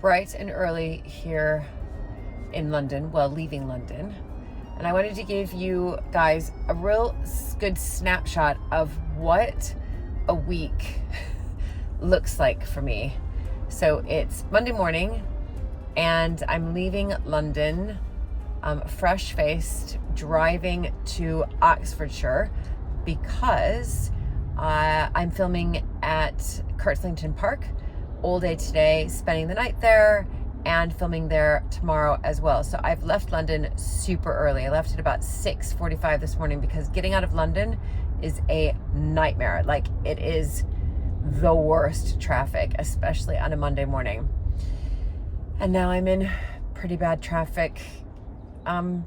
bright and early here in London, well, leaving London. And I wanted to give you guys a real good snapshot of what a week looks like for me. So it's Monday morning and I'm leaving London, fresh-faced, driving to Oxfordshire because I'm filming at Kirtlington Park all day today, spending the night there and filming there tomorrow as well. So I've left London super early. I left at about 6:45 this morning because getting out of London is a nightmare. Like, it is the worst traffic, especially on a Monday morning. And now I'm in pretty bad traffic. I'm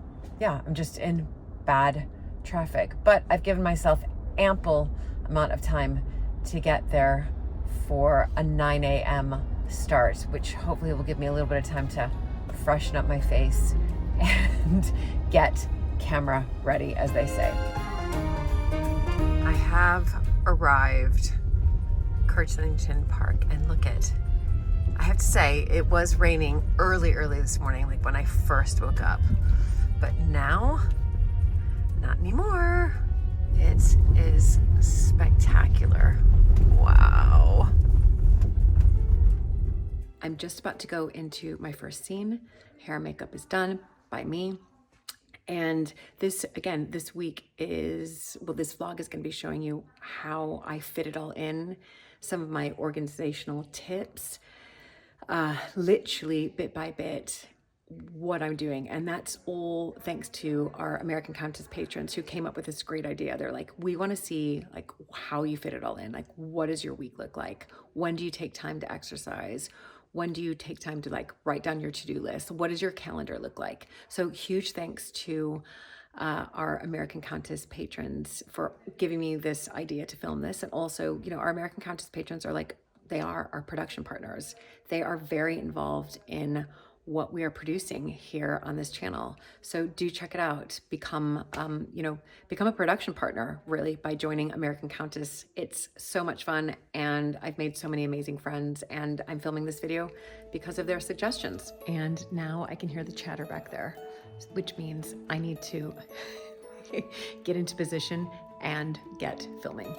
just in bad traffic, but I've given myself ample amount of time to get there for a 9 a.m. start, which hopefully will give me a little bit of time to freshen up my face and get camera ready, as they say. I have arrived Kirtlington Park, and look at, I have to say, it was raining early this morning, like when I first woke up, but now not anymore. It is spectacular. Wow. I'm just about to go into my first scene. Hair and makeup is done by me. And this week is, well, this vlog is going to be showing you how I fit it all in, some of my organizational tips, literally bit by bit, what I'm doing. And that's all thanks to our American Countess patrons who came up with this great idea. They're like, we want to see like how you fit it all in. Like, what does your week look like? When do you take time to exercise? When do you take time to like write down your to-do list? What does your calendar look like? So huge thanks to our American Countess patrons for giving me this idea to film this. And also, you know, our American Countess patrons are like, they are our production partners. They are very involved in what we are producing here on this channel. So do check it out. Become a production partner, really, by joining American Countess. It's so much fun, and I've made so many amazing friends, and I'm filming this video because of their suggestions. And now I can hear the chatter back there, which means I need to get into position and get filming.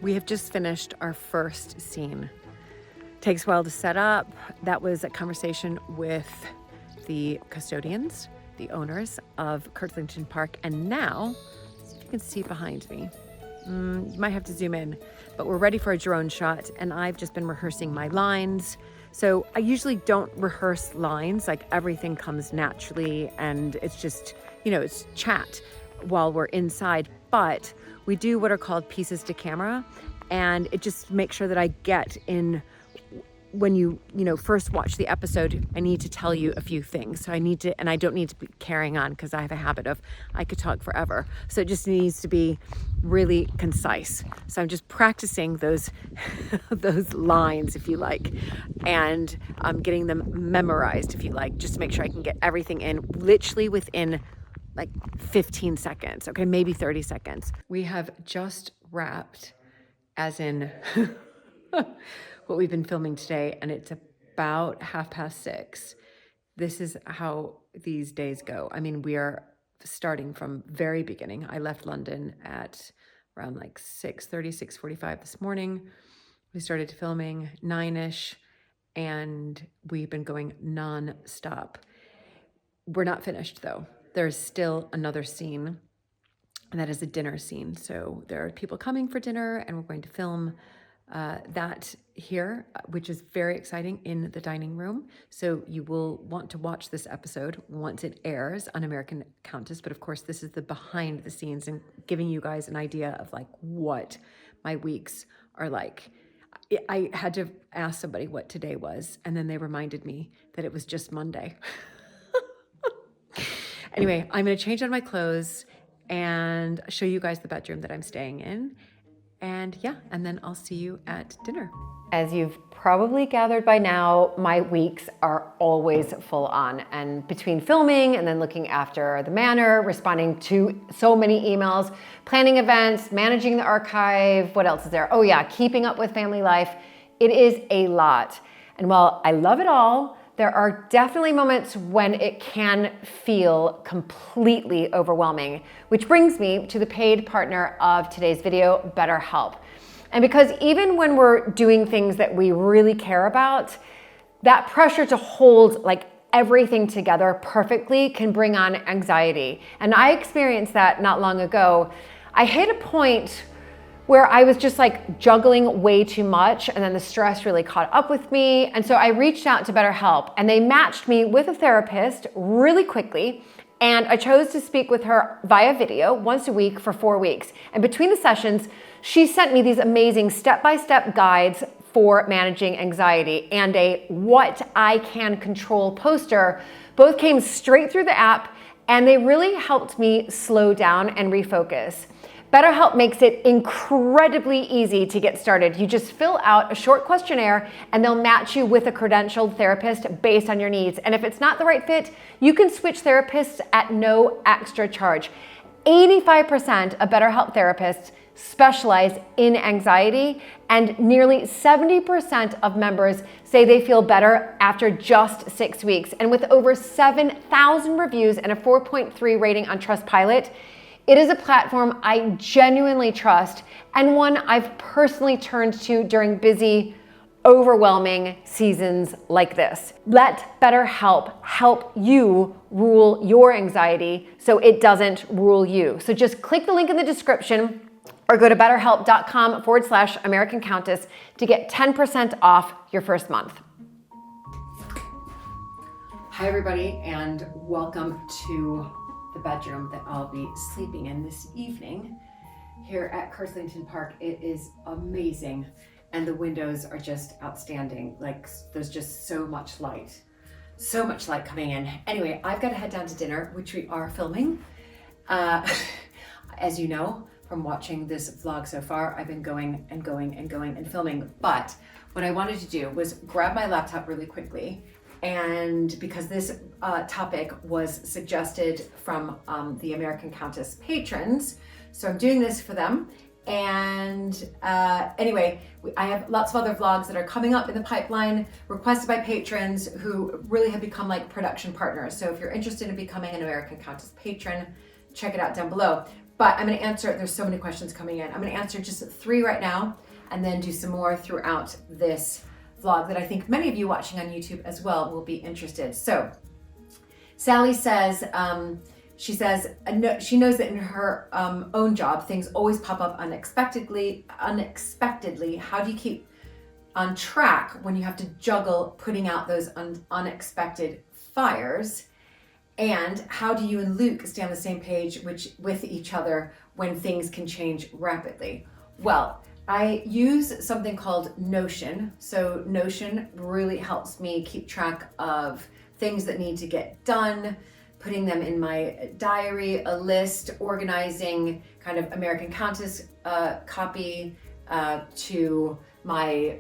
We have just finished our first scene. Takes a while to set up. That was a conversation with the custodians, the owners of Kirtlington Park. And now, see if you can see behind me. You might have to zoom in, but we're ready for a drone shot, and I've just been rehearsing my lines. So I usually don't rehearse lines, like everything comes naturally, and it's just, it's chat while we're inside. But we do what are called pieces to camera, and it just makes sure that I get in. When you first watch the episode, I need to tell you a few things. So and I don't need to be carrying on because I have a habit of, I could talk forever. So it just needs to be really concise. So I'm just practicing those lines, if you like, and I'm getting them memorized, if you like, just to make sure I can get everything in literally within like 15 seconds, okay, maybe 30 seconds. We have just wrapped, as in what we've been filming today, and it's about 6:30. This is how these days go. I mean, we are starting from very beginning. I left London at around like 6:30, 6:45 this morning. We started filming 9-ish, and we've been going non-stop. We're not finished though. There's still another scene, and that is a dinner scene. So there are people coming for dinner, and we're going to film that here, which is very exciting, in the dining room. So you will want to watch this episode once it airs on American Countess. But of course, this is the behind the scenes and giving you guys an idea of like what my weeks are like. I had to ask somebody what today was, and then they reminded me that it was just Monday. Anyway, I'm going to change out of my clothes and show you guys the bedroom that I'm staying in. And yeah, and then I'll see you at dinner. As you've probably gathered by now, my weeks are always full on. And between filming and then looking after the manor, responding to so many emails, planning events, managing the archive, what else is there? Oh yeah, keeping up with family life. It is a lot. And while I love it all, there are definitely moments when it can feel completely overwhelming, which brings me to the paid partner of today's video, BetterHelp. And because even when we're doing things that we really care about, that pressure to hold like everything together perfectly can bring on anxiety. And I experienced that not long ago. I hit a point where I was just like juggling way too much, and then the stress really caught up with me. And so I reached out to BetterHelp, and they matched me with a therapist really quickly. And I chose to speak with her via video once a week for 4 weeks. And between the sessions, she sent me these amazing step-by-step guides for managing anxiety and a what I can control poster. Both came straight through the app, and they really helped me slow down and refocus. BetterHelp makes it incredibly easy to get started. You just fill out a short questionnaire and they'll match you with a credentialed therapist based on your needs. And if it's not the right fit, you can switch therapists at no extra charge. 85% of BetterHelp therapists specialize in anxiety, and nearly 70% of members say they feel better after just 6 weeks. And with over 7,000 reviews and a 4.3 rating on Trustpilot, it is a platform I genuinely trust and one I've personally turned to during busy, overwhelming seasons like this. Let BetterHelp help you rule your anxiety so it doesn't rule you. So just click the link in the description or go to betterhelp.com/American Countess to get 10% off your first month. Hi everybody, and welcome to the bedroom that I'll be sleeping in this evening here at Curslington Park. It is amazing, and the windows are just outstanding. Like, there's just so much light coming in. Anyway, I've got to head down to dinner, which we are filming. As you know from watching this vlog so far, I've been going and filming. But what I wanted to do was grab my laptop really quickly, and because this topic was suggested from the American Countess patrons, so I'm doing this for them. And anyway, I have lots of other vlogs that are coming up in the pipeline, requested by patrons who really have become like production partners. So if you're interested in becoming an American Countess patron, check it out down below. But I'm going to answer, there's so many questions coming in. I'm going to answer just 3 right now, and then do some more throughout this vlog that I think many of you watching on YouTube as well will be interested. So Sally says, she knows that in her own job, things always pop up unexpectedly. How do you keep on track when you have to juggle putting out those unexpected fires? And how do you and Luke stay on the same page with each other when things can change rapidly? Well, I use something called Notion. So Notion really helps me keep track of things that need to get done, putting them in my diary, a list, organizing kind of American Countess copy to my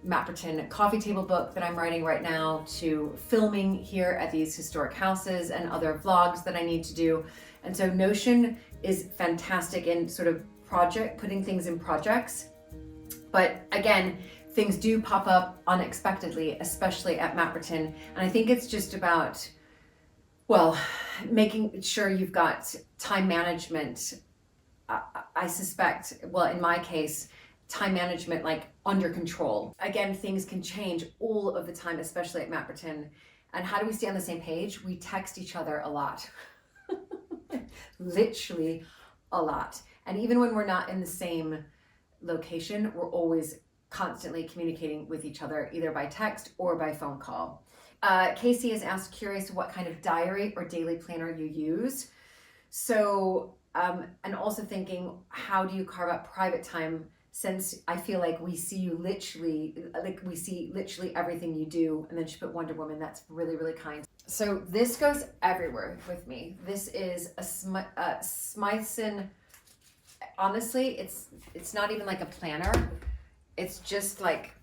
Mapperton coffee table book that I'm writing right now, to filming here at these historic houses and other vlogs that I need to do. And so Notion is fantastic in sort of putting things in projects. But again, things do pop up unexpectedly, especially at Mapperton. And I think it's just about, well, making sure you've got time management. I suspect, well, in my case, time management like under control. Again, things can change all of the time, especially at Mapperton. And how do we stay on the same page? We text each other a lot. Literally a lot. And even when we're not in the same location, we're always constantly communicating with each other, either by text or by phone call. Casey has asked, curious what kind of diary or daily planner you use. So, and also thinking, how do you carve out private time, since I feel like we see you literally, we see literally everything you do. And then she put Wonder Woman. That's really, really kind. So this goes everywhere with me. This is a Smythson honestly, it's not even like a planner. It's just like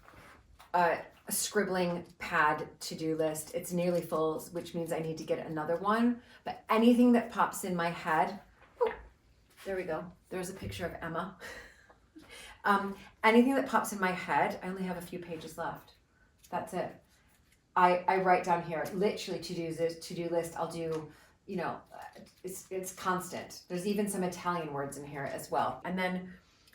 a scribbling pad to-do list. It's nearly full, which means I need to get another one. But anything that pops in my head, oh, there we go. There's a picture of Emma. Anything that pops in my head, I only have a few pages left. That's it. I write down here, literally to-do list. I'll do, you know, it's constant. There's even some Italian words in here as well. And then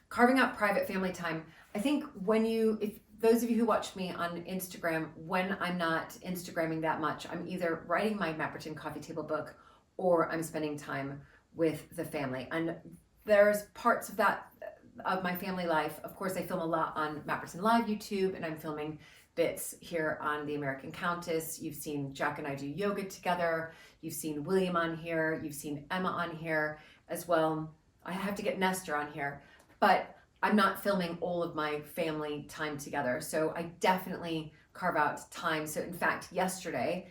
carving out private family time. I think if those of you who watch me on Instagram, when I'm not Instagramming that much, I'm either writing my Mapperton coffee table book or I'm spending time with the family. And there's parts of that, of my family life. Of course, I film a lot on Mapperton Live YouTube, and I'm filming bits here on the American Countess. You've seen Jack and I do yoga together. You've seen William on here. You've seen Emma on here as well. I have to get Nestor on here, but I'm not filming all of my family time together. So I definitely carve out time. So in fact, yesterday,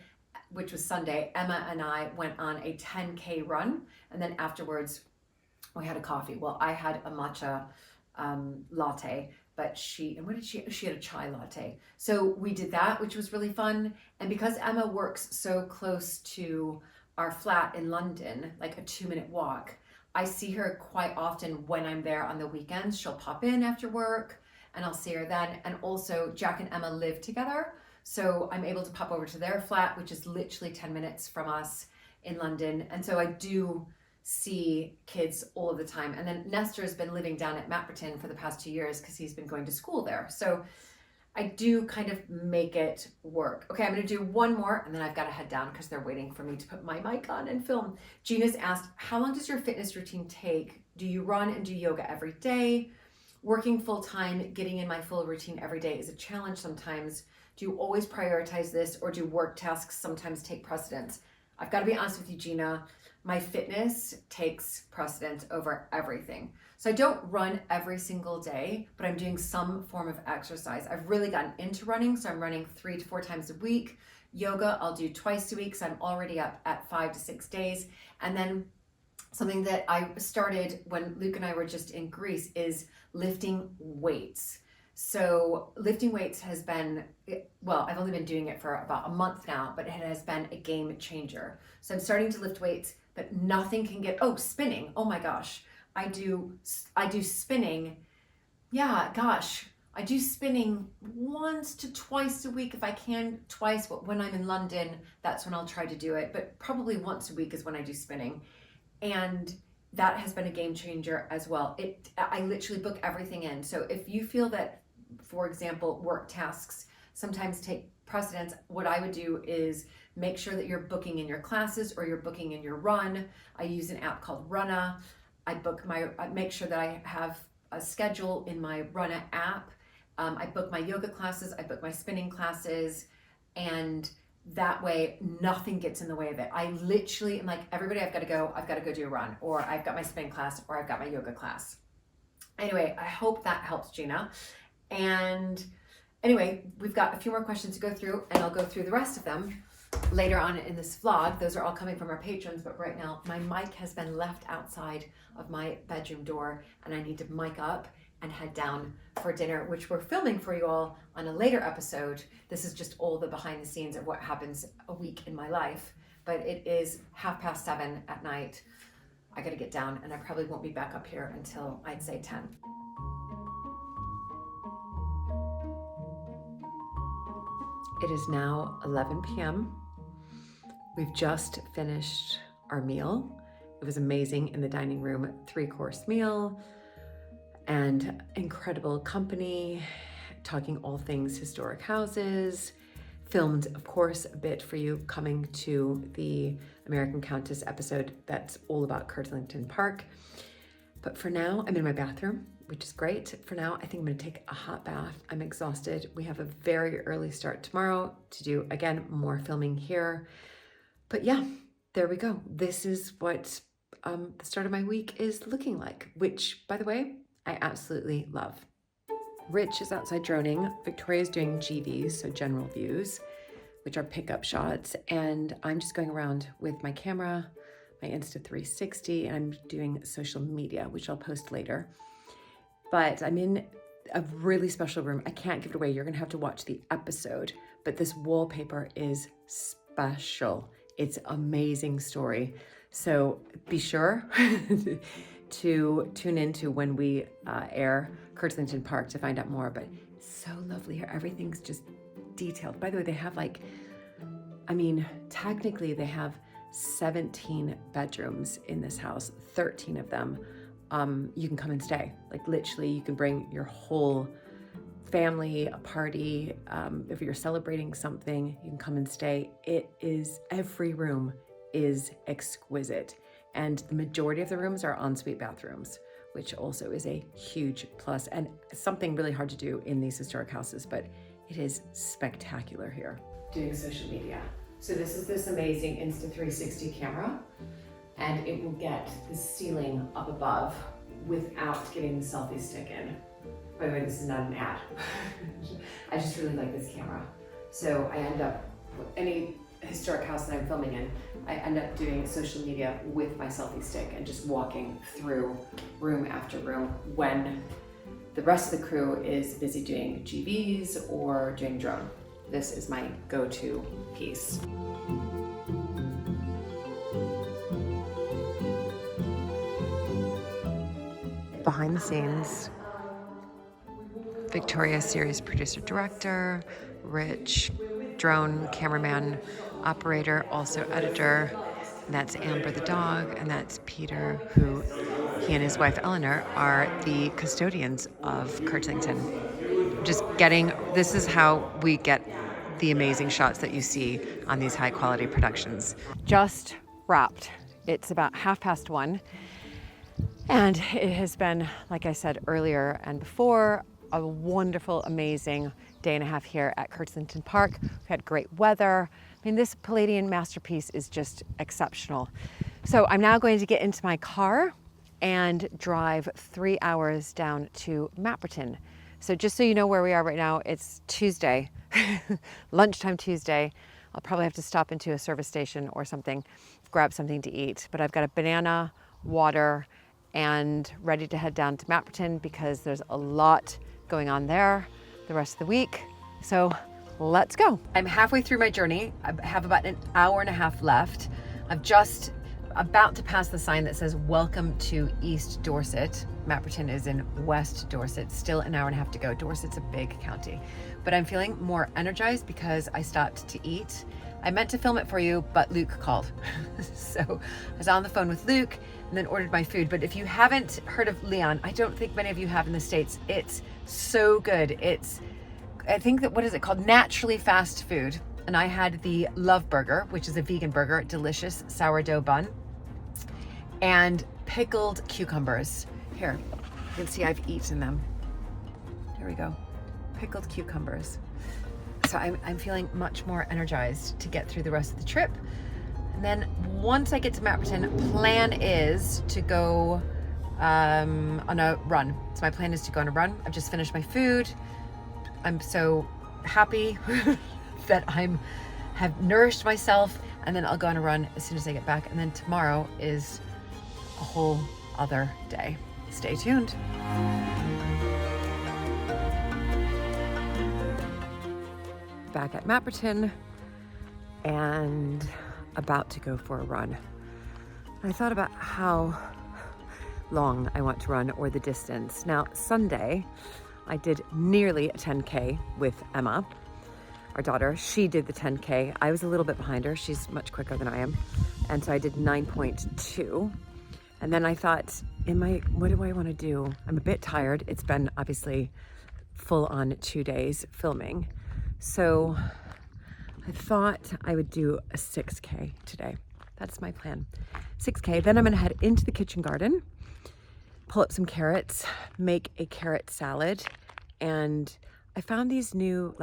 which was Sunday, Emma and I went on a 10K run. And then afterwards we had a coffee. Well, I had a matcha latte, but she had a chai latte. So we did that, which was really fun. And because Emma works so close to our flat in London, like a 2-minute walk, I see her quite often when I'm there on the weekends. She'll pop in after work and I'll see her then. And also Jack and Emma live together. So I'm able to pop over to their flat, which is literally 10 minutes from us in London. And so I do see kids all of the time. And then Nestor has been living down at Mapperton for the past 2 years because he's been going to school there. So I do kind of make it work. Okay, I'm gonna do one more and then I've gotta head down because they're waiting for me to put my mic on and film. Gina's asked, how long does your fitness routine take? Do you run and do yoga every day? Working full time, getting in my full routine every day is a challenge sometimes. Do you always prioritize this, or do work tasks sometimes take precedence? I've gotta be honest with you, Gina, my fitness takes precedence over everything. So I don't run every single day, but I'm doing some form of exercise. I've really gotten into running, so I'm running 3 to 4 times a week. Yoga, I'll do twice a week, so I'm already up at 5 to 6 days. And then something that I started when Luke and I were just in Greece is lifting weights. So lifting weights has been, well, I've only been doing it for about a month now, but it has been a game changer. So I'm starting to lift weights, but nothing can get, spinning, oh my gosh. I do spinning. Yeah, gosh, I do spinning once to twice a week if I can, twice. When I'm in London, that's when I'll try to do it, but probably once a week is when I do spinning. And that has been a game changer as well. I literally book everything in. So if you feel that, for example, work tasks sometimes take precedence, what I would do is make sure that you're booking in your classes or you're booking in your run. I use an app called Runna. I make sure that I have a schedule in my Runna app. I book my yoga classes, I book my spinning classes, and that way nothing gets in the way of it. I literally am like, everybody, I've got to go do a run, or I've got my spin class, or I've got my yoga class. Anyway, I hope that helps, Gina. And anyway, we've got a few more questions to go through, and I'll go through the rest of them later on in this vlog. Those are all coming from our patrons, but right now my mic has been left outside of my bedroom door and I need to mic up and head down for dinner, which we're filming for you all on a later episode. This is just all the behind the scenes of what happens a week in my life, but it is 7:30 at night. I gotta get down and I probably won't be back up here until I'd say 10. It is now 11 p.m. We've just finished our meal. It was amazing in the dining room, 3-course meal and incredible company, talking all things historic houses. Filmed, of course, a bit for you coming to the American Countess episode that's all about Kirtlington Park. But for now, I'm in my bathroom, which is great. For now, I think I'm gonna take a hot bath. I'm exhausted. We have a very early start tomorrow to do, again, more filming here. But yeah, there we go. This is what the start of my week is looking like, which, by the way, I absolutely love. Rich is outside droning. Victoria's doing GVs, so general views, which are pickup shots. And I'm just going around with my camera, my Insta360, and I'm doing social media, which I'll post later. But I'm in a really special room. I can't give it away. You're gonna have to watch the episode, but this wallpaper is special. It's an amazing story. So be sure to tune into when we air Kirtlington Park to find out more, but it's so lovely here. Everything's just detailed. By the way, they have technically they have 17 bedrooms in this house, 13 of them. You can come and stay. Like literally, you can bring your whole family, a party. If you're celebrating something, you can come and stay. Every room is exquisite. And the majority of the rooms are ensuite bathrooms, which also is a huge plus and something really hard to do in these historic houses, but it is spectacular here. Doing social media. So this is this amazing Insta360 camera, and it will get the ceiling up above without getting the selfie stick in. By the way, this is not an ad. I just really like this camera. So I end up, any historic house that I'm filming in, I end up doing social media with my selfie stick and just walking through room after room when the rest of the crew is busy doing GVs or doing drone. This is my go-to piece. Behind the scenes, Victoria, series producer director, Rich, drone cameraman, operator, also editor. And that's Amber the dog, and that's Peter, who he and his wife Eleanor are the custodians of Kirtlington. This is how we get the amazing shots that you see on these high quality productions. Just wrapped. It's about 1:30, and it has been, like I said earlier and before, a wonderful, amazing day and a half here at Kirtlington Park. We've had great weather. I mean, this Palladian masterpiece is just exceptional. So I'm now going to get into my car and drive 3 hours down to Mapperton. So just so you know where we are right now, it's Tuesday, lunchtime Tuesday. I'll probably have to stop into a service station or something, grab something to eat. But I've got a banana, water, and ready to head down to Mapperton because there's a lot going on there the rest of the week. So let's go. I'm halfway through my journey. I have about an hour and a half left. I'm just about to pass the sign that says welcome to East Dorset. Mapperton is in West Dorset, still an hour and a half to go. Dorset's a big county, but I'm feeling more energized because I stopped to eat. I meant to film it for you, but Luke called. So I was on the phone with Luke and then ordered my food. But if you haven't heard of Leon, I don't think many of you have in the States. It's so good. I think that, what is it called? Naturally fast food. And I had the Love Burger, which is a vegan burger, delicious sourdough bun, and pickled cucumbers. Here, you can see I've eaten them. There we go. Pickled cucumbers. So I'm feeling much more energized to get through the rest of the trip. And then once I get to Mapperton, plan is to go on a run. So my plan is to go on a run. I've just finished my food. I'm so happy that have nourished myself, and then I'll go on a run as soon as I get back. And then tomorrow is a whole other day. Stay tuned. Back at Mapperton and about to go for a run. I thought about how long I want to run or the distance. Now, Sunday, I did nearly a 10K with Emma, our daughter. She did the 10K. I was a little bit behind her. She's much quicker than I am. And so I did 9.2. And then I thought, what do I want to do? I'm a bit tired. It's been obviously full on 2 days filming. So I thought I would do a 6K today. That's my plan. 6K. Then I'm going to head into the kitchen garden, pull up some carrots, make a carrot salad. And I found these new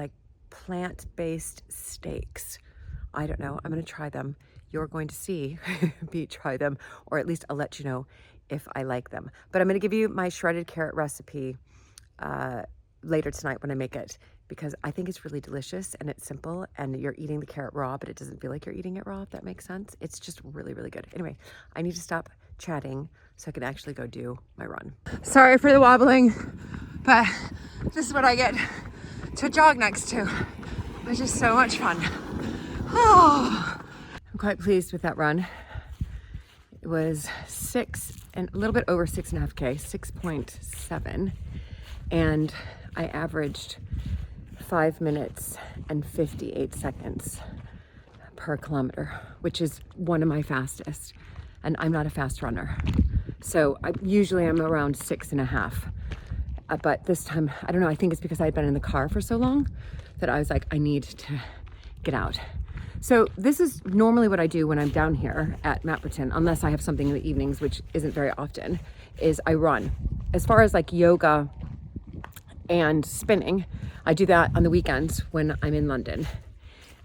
plant-based steaks. I don't know. I'm going to try them. You're going to see me try them, or at least I'll let you know if I like them. But I'm going to give you my shredded carrot recipe later tonight when I make it. because I think it's really delicious and it's simple and you're eating the carrot raw, but it doesn't feel like you're eating it raw, if that makes sense. It's just really, really good. Anyway, I need to stop chatting so I can actually go do my run. Sorry for the wobbling, but this is what I get to jog next to, which is so much fun. Oh, I'm quite pleased with that run. It was a little bit over 6.5K, 6.7. And I averaged 5 minutes and 58 seconds per kilometer, which is one of my fastest. And I'm not a fast runner. So usually I'm around 6.5. But this time, I don't know, I think it's because I'd been in the car for so long that I was like, I need to get out. So this is normally what I do when I'm down here at Mapperton, unless I have something in the evenings, which isn't very often, is I run. As far as like yoga and spinning, I do that on the weekends when I'm in London.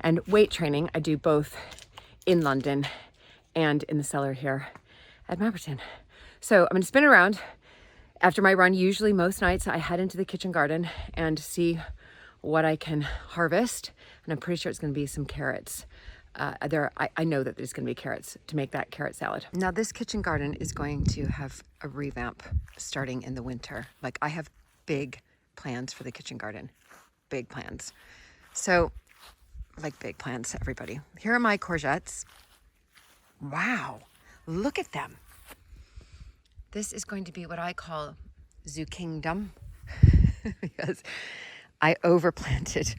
And weight training, I do both in London and in the cellar here at Mapperton. So I'm gonna spin around. After my run, usually most nights I head into the kitchen garden and see what I can harvest. And I'm pretty sure it's gonna be some carrots. I know that there's gonna be carrots to make that carrot salad. Now this kitchen garden is going to have a revamp starting in the winter. Like I have big plans for the kitchen garden, big plans. So like big plans, everybody. Here are my courgettes. Wow, look at them. This is going to be what I call Zookingdom because I overplanted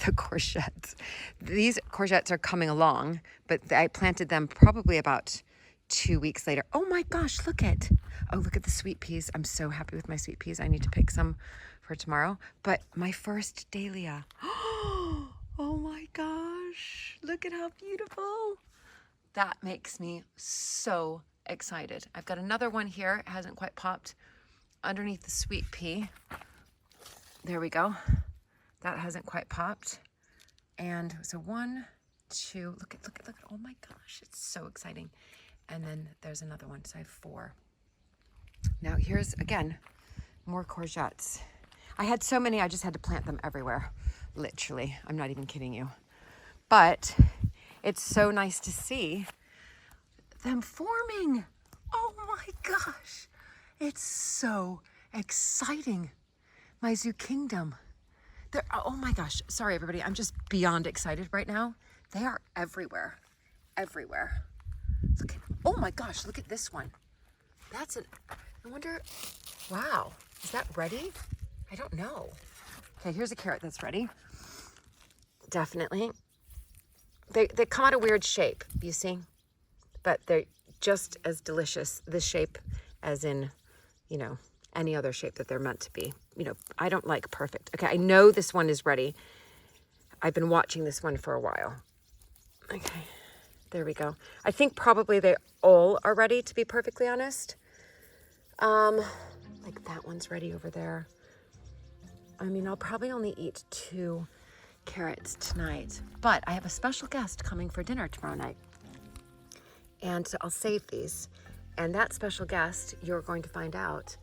the courgettes. These courgettes are coming along, but I planted them probably about 2 weeks later. Oh my gosh, look at the sweet peas. I'm so happy with my sweet peas. I need to pick some for tomorrow. But my first dahlia. Oh my gosh, look at how beautiful. That makes me so excited. I've got another one here. It hasn't quite popped underneath the sweet pea. There we go. That hasn't quite popped. And so 1, 2, look at, oh my gosh, it's so exciting. And then there's another one, so I have 4. Now here's, again, more courgettes. I had so many, I just had to plant them everywhere. Literally, I'm not even kidding you. But it's so nice to see them forming. Oh my gosh, it's so exciting. My Zookingdom. Oh my gosh, sorry everybody, I'm just beyond excited right now. They are everywhere, everywhere. Look at, oh my gosh, look at this one. I wonder, wow, is that ready? I don't know. Okay, here's a carrot that's ready. Definitely. They come out a weird shape, you see? But they're just as delicious, this shape, as in, you know, any other shape that they're meant to be. You know, I don't like perfect. Okay, I know this one is ready. I've been watching this one for a while. Okay, there we go. I think probably they all are ready, to be perfectly honest. Like that one's ready over there. I mean, I'll probably only eat 2 carrots tonight, but I have a special guest coming for dinner tomorrow night. And so I'll save these. And that special guest, you're going to find out,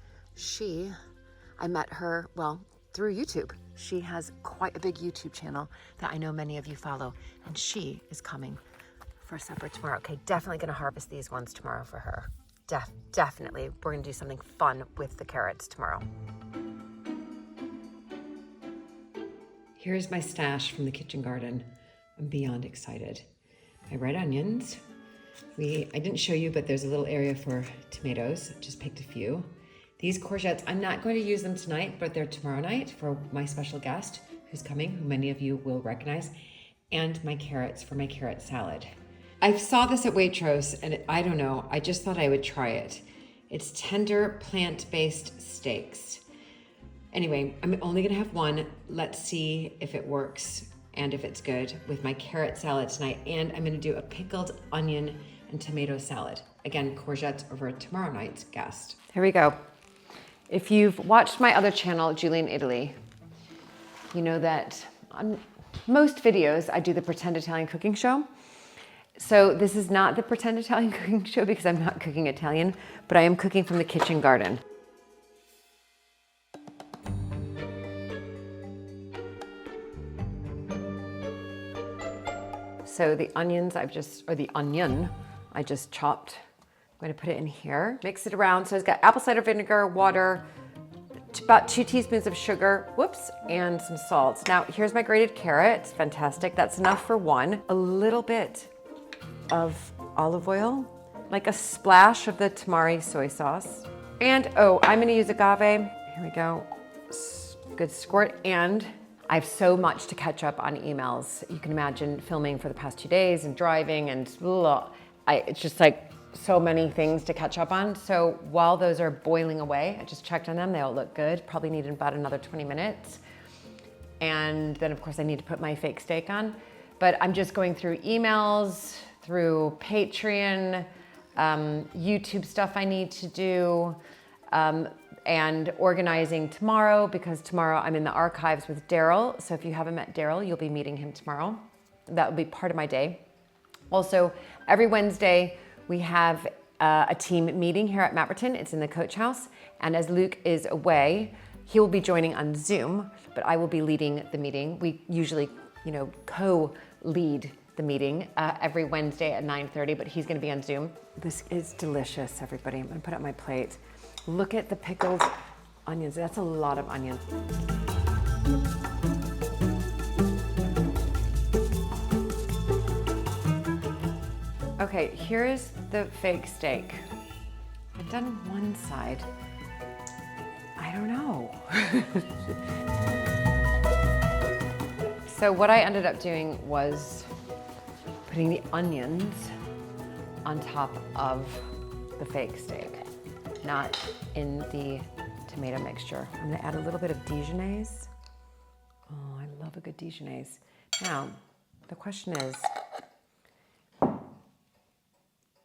I met her, well, through YouTube. She has quite a big YouTube channel that I know many of you follow, and she is coming for supper tomorrow. Okay, definitely gonna harvest these ones tomorrow for her. Definitely, we're gonna do something fun with the carrots tomorrow. Here's my stash from the kitchen garden. I'm beyond excited. My red onions. I didn't show you, but there's a little area for tomatoes. Just picked a few. These courgettes, I'm not going to use them tonight, but they're tomorrow night for my special guest who's coming, who many of you will recognize, and my carrots for my carrot salad. I saw this at Waitrose, and I don't know, I just thought I would try it. It's tender plant-based steaks. Anyway, I'm only gonna have one. Let's see if it works and if it's good with my carrot salad tonight. And I'm gonna do a pickled onion and tomato salad. Again, courgettes over tomorrow night's guest. Here we go. If you've watched my other channel, Julie in Italy, you know that on most videos, I do the Pretend Italian Cooking Show. So this is not the Pretend Italian Cooking Show because I'm not cooking Italian, but I am cooking from the kitchen garden. So the onions the onion I just chopped. I'm gonna put it in here, mix it around. So it's got apple cider vinegar, water, about 2 teaspoons of sugar, and some salt. Now here's my grated carrot, it's fantastic. That's enough for one. A little bit of olive oil, like a splash of the tamari soy sauce. And I'm gonna use agave. Here we go, good squirt. And I have so much to catch up on emails. You can imagine filming for the past 2 days and driving and it's just like so many things to catch up on. So while those are boiling away, I just checked on them. They all look good. Probably need about another 20 minutes. And then of course I need to put my fake steak on. But I'm just going through emails, through Patreon, YouTube stuff I need to do, and organizing tomorrow, because tomorrow I'm in the archives with Daryl. So if you haven't met Daryl, you'll be meeting him tomorrow. That will be part of my day. Also, every Wednesday we have a team meeting here at Mapperton. It's in the coach house. And as Luke is away, he will be joining on Zoom, but I will be leading the meeting. We usually, co-lead the meeting every Wednesday at 9:30, but he's gonna be on Zoom. This is delicious, everybody. I'm gonna put it on my plate. Look at the pickled onions. That's a lot of onions. Okay, here's the fake steak. I've done one side. I don't know. So what I ended up doing was putting the onions on top of the fake steak, not in the tomato mixture. I'm gonna add a little bit of Dijonnaise. Oh, I love a good Dijonnaise. Now, the question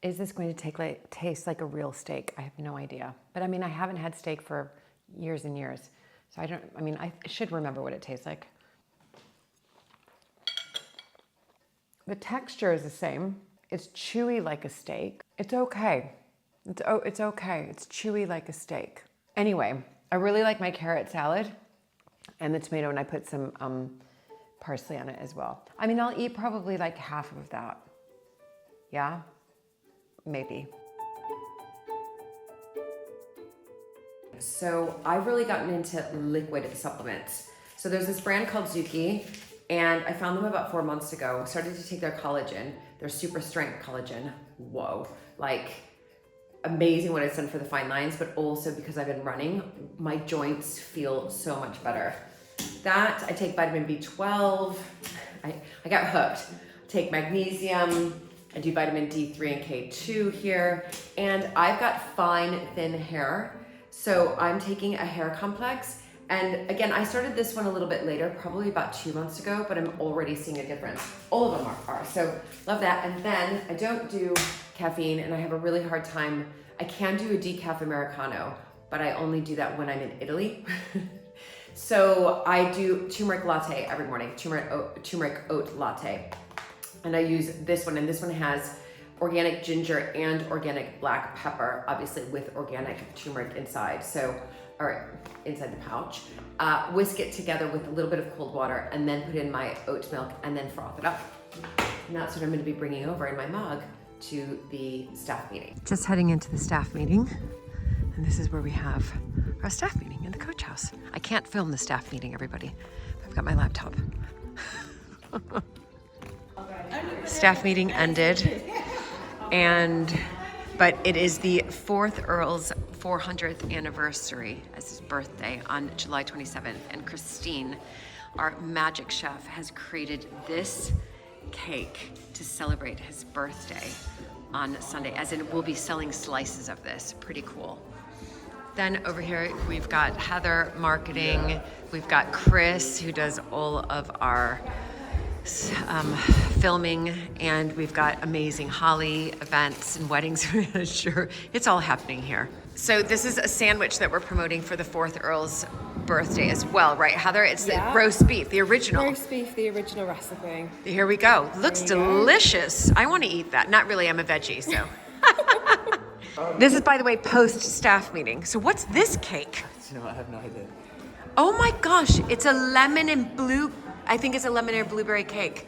is this going to taste like a real steak? I have no idea. But I mean, I haven't had steak for years and years. So I should remember what it tastes like. The texture is the same. It's chewy like a steak. It's okay. It's okay. It's chewy like a steak. Anyway, I really like my carrot salad and the tomato, and I put some parsley on it as well. I mean, I'll eat probably like half of that. Yeah, maybe. So I've really gotten into liquid supplements. So there's this brand called Zuki, and I found them about 4 months ago. Started to take their collagen, their super strength collagen. Whoa, like amazing what it's done for the fine lines, but also because I've been running, my joints feel so much better. That, I take vitamin B12, I got hooked. I take magnesium, I do vitamin D3 and K2 here, and I've got fine, thin hair. So I'm taking a hair complex. And again, I started this one a little bit later, probably about 2 months ago, but I'm already seeing a difference. All of them are. So love that. And then I don't do caffeine, and I have a really hard time. I can do a decaf Americano, but I only do that when I'm in Italy. So I do turmeric latte every morning, turmeric oat latte. And I use this one, and this one has organic ginger and organic black pepper, obviously with organic turmeric inside. Or inside the pouch. Whisk it together with a little bit of cold water, and then put in my oat milk, and then froth it up. And that's what I'm gonna be bringing over in my mug to the staff meeting. Just heading into the staff meeting, and this is where we have our staff meeting in the coach house. I can't film the staff meeting, everybody. I've got my laptop. Staff meeting ended, but it is the 4th Earl's 400th anniversary as his birthday on July 27th. And Christine, our magic chef, has created this cake to celebrate his birthday on Sunday, as in we'll be selling slices of this. Pretty cool. Then over here, we've got Heather marketing. We've got Chris, who does all of our filming, and we've got amazing Holly events and weddings. Sure, it's all happening here. So this is a sandwich that we're promoting for the 4th Earl's birthday as well, right, Heather? It's the roast beef, the original. Roast beef, the original recipe. Here we go. Looks delicious. I want to eat that. Not really, I'm a veggie, so. This is, by the way, post-staff meeting. So what's this cake? No, I have no idea. Oh my gosh, it's a lemon and blueberry cake.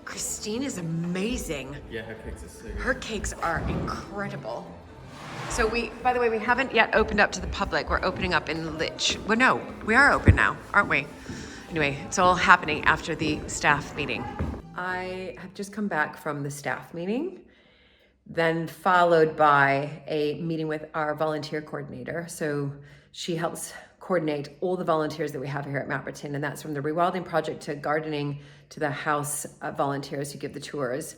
Christine is amazing. Yeah, her cakes are so good. Her cakes are incredible. So by the way, we haven't yet opened up to the public. We're opening up in Lich. Well, no, we are open now, aren't we? Anyway, it's all happening after the staff meeting. I have just come back from the staff meeting, then followed by a meeting with our volunteer coordinator. So she helps coordinate all the volunteers that we have here at Mapperton, and that's from the rewilding project to gardening to the house volunteers who give the tours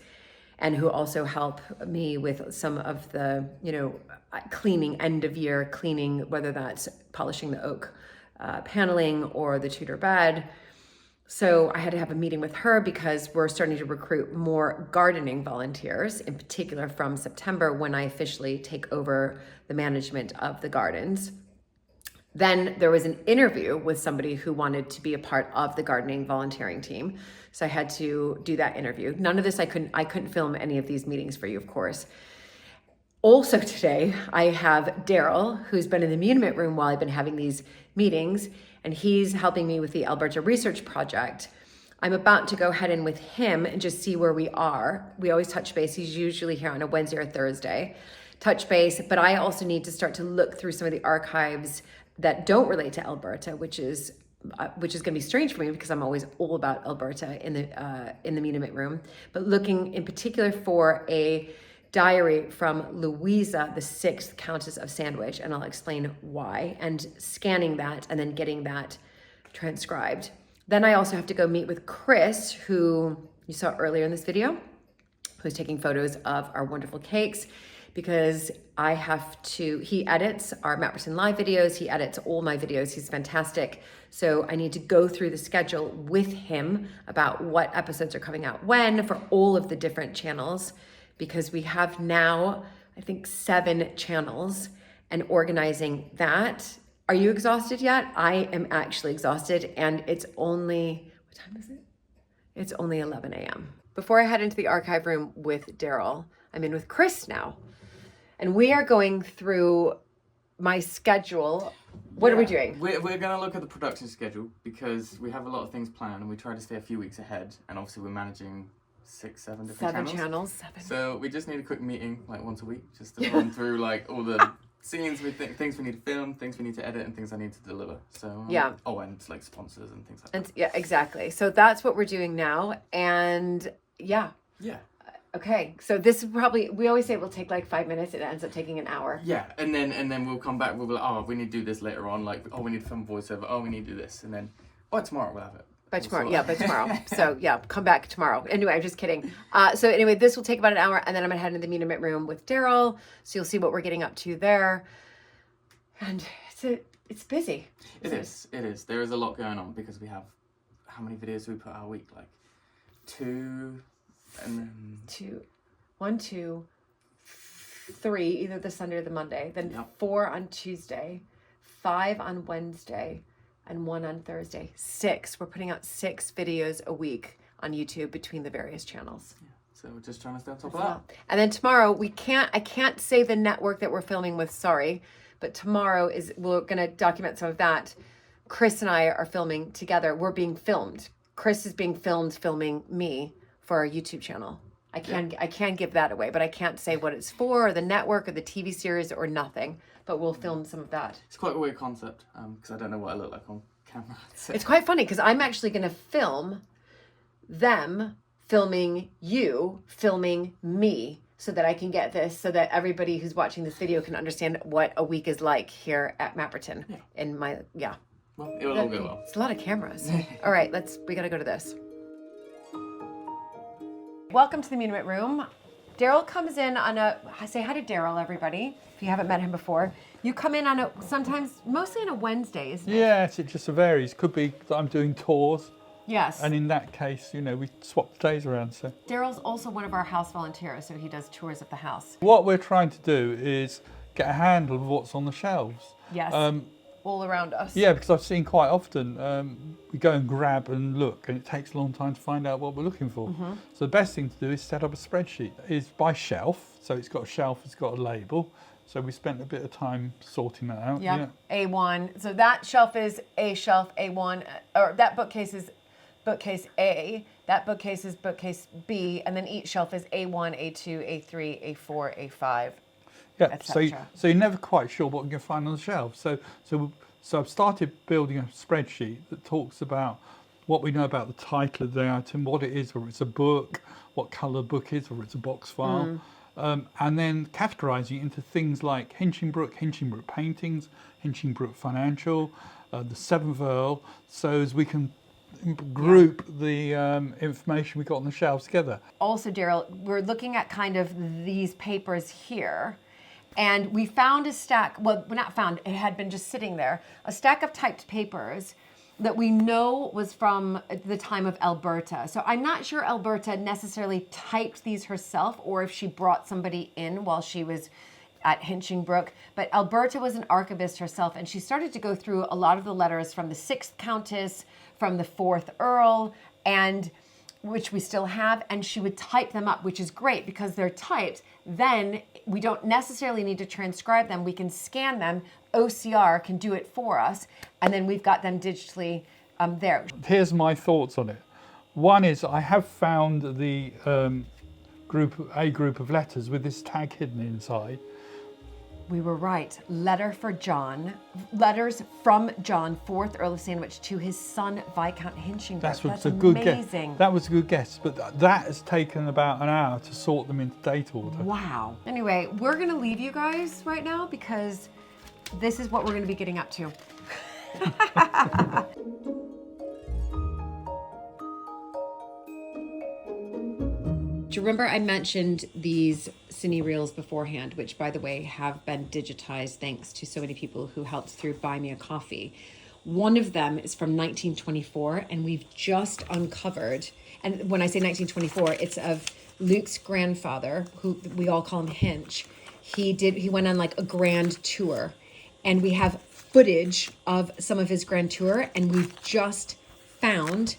and who also help me with some of the, cleaning, end of year cleaning, whether that's polishing the oak paneling or the Tudor bed. So I had to have a meeting with her because we're starting to recruit more gardening volunteers, in particular from September when I officially take over the management of the gardens. Then there was an interview with somebody who wanted to be a part of the gardening volunteering team. So I had to do that interview. None of this, I couldn't film any of these meetings for you, of course. Also today, I have Daryl, who's been in the muniment room while I've been having these meetings, and he's helping me with the Alberta Research Project. I'm about to go head in with him and just see where we are. We always touch base. He's usually here on a Wednesday or Thursday. Touch base, but I also need to start to look through some of the archives that don't relate to Alberta, which is going to be strange for me because I'm always all about Alberta in the muniment room. But looking in particular for a diary from Louisa, the 6th Countess of Sandwich, and I'll explain why, and scanning that and then getting that transcribed. Then I also have to go meet with Chris, who you saw earlier in this video, who's taking photos of our wonderful cakes, because he edits our Mapperton Live videos, he edits all my videos, he's fantastic. So I need to go through the schedule with him about what episodes are coming out when for all of the different channels, because we have now, I think, 7 channels, and organizing that. Are you exhausted yet? I am actually exhausted, and it's only, what time is it? It's only 11 a.m. Before I head into the archive room with Daryl, I'm in with Chris now, and we are going through my schedule. What are we doing? We're going to look at the production schedule because we have a lot of things planned, and we try to stay a few weeks ahead, and obviously we're managing 7 different channels. 7. So we just need a quick meeting, like once a week, just to run through like all the scenes, things we need to film, things we need to edit, and things I need to deliver. So yeah. Oh, and like sponsors and things like that. Yeah, exactly. So that's what we're doing now, and yeah. Okay, so this is probably, we always say it will take like 5 minutes, it ends up taking an hour. Yeah, and then we'll come back, we'll be like, oh, we need to do this later on, like, oh, we need to film voiceover, oh, we need to do this, and then by tomorrow we'll have it. By tomorrow. So yeah, come back tomorrow. Anyway, I'm just kidding. So anyway, this will take about an hour, and then I'm gonna head into the muniment room with Daryl. So you'll see what we're getting up to there. And it's busy. It is. There is a lot going on because we have, how many videos do we put out a week? Like 2, and then 1, 2, 3, either the Sunday or the Monday. Then 4 on Tuesday, 5 on Wednesday, and 1 on Thursday. 6. We're putting out 6 videos a week on YouTube between the various channels. Yeah. So we're just trying to stay on top of that. And then tomorrow I can't say the network that we're filming with, sorry, but tomorrow we're gonna document some of that. Chris and I are filming together. We're being filmed. Chris is being filmed filming me for our YouTube channel. I can give that away, but I can't say what it's for, or the network, or the TV series, or nothing. But we'll film some of that. It's quite a weird concept because I don't know what I look like on camera. It's quite funny because I'm actually going to film them filming you, filming me, so that I can get this, so that everybody who's watching this video can understand what a week is like here at Mapperton. Yeah. Well, it will all go well. It's a lot of cameras. All right, we got to go to this. Welcome to the muniment room. Daryl comes in say hi to Daryl, everybody, if you haven't met him before. You come in mostly on a Wednesday, isn't it? Yes, it just varies. Could be that I'm doing tours. Yes. And in that case, we swap the days around. So Daryl's also one of our house volunteers, so he does tours of the house. what we're trying to do is get a handle of what's on the shelves. Yes. All around us. Yeah, because I've seen quite often we go and grab and look, and it takes a long time to find out what we're looking for. Mm-hmm. So the best thing to do is set up a spreadsheet. It's by shelf, so it's got a shelf, it's got a label. So we spent a bit of time sorting that out. Yep. Yeah. A1. So that shelf is A shelf, A1, or that bookcase is bookcase A, that bookcase is bookcase B, and then each shelf is A1, A2, A3, A4, A5. Yeah, so etc. you're never quite sure what you can find on the shelf. So I've started building a spreadsheet that talks about what we know about the title of the item, what it is, whether it's a book, what colour the book is, whether it's a box file, and then categorising it into things like Hinchinbrook paintings, Hinchinbrook financial, the Seventh Earl, so as we can group the information we got on the shelves together. Also, Daryl, we're looking at kind of these papers here, and we found a stack, well, not found, it had been just sitting there, a stack of typed papers that we know was from the time of Alberta. So I'm not sure Alberta necessarily typed these herself or if she brought somebody in while she was at Hinchinbrook, but Alberta was an archivist herself, and she started to go through a lot of the letters from the 6th Countess, from the 4th Earl, and which we still have, and she would type them up, which is great because they're typed. Then we don't necessarily need to transcribe them. We can scan them. OCR can do it for us, and then we've got them digitally there. Here's my thoughts on it. One is I have found the group of letters with this tag hidden inside. We were right. Letter for John. Letters from John, 4th Earl of Sandwich, to his son, Viscount Hinchinbrook. That's a good amazing. guess. That was a good guess, but that has taken about an hour to sort them into date order. Wow. Anyway, we're going to leave you guys right now because this is what we're going to be getting up to. Do you remember I mentioned these cine reels beforehand, which, by the way, have been digitized thanks to so many people who helped through Buy Me a Coffee. One of them is from 1924, and we've just uncovered, and when I say 1924, it's of Luke's grandfather, who we all call him Hinch. He went on like a grand tour, and we have footage of some of his grand tour, and we've just found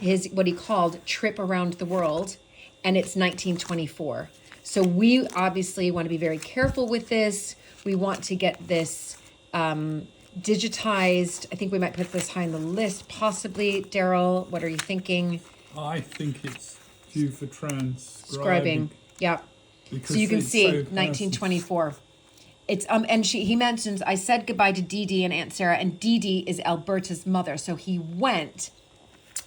his, what he called, trip around the world. And it's 1924. So we obviously want to be very careful with this. We want to get this digitized. I think we might put this high on the list, possibly. Daryl, what are you thinking? I think it's due for Scribing. Yeah. So you can see 1924. It's and he mentions, I said goodbye to Dee Dee and Aunt Sarah, and Dee Dee is Alberta's mother. So he went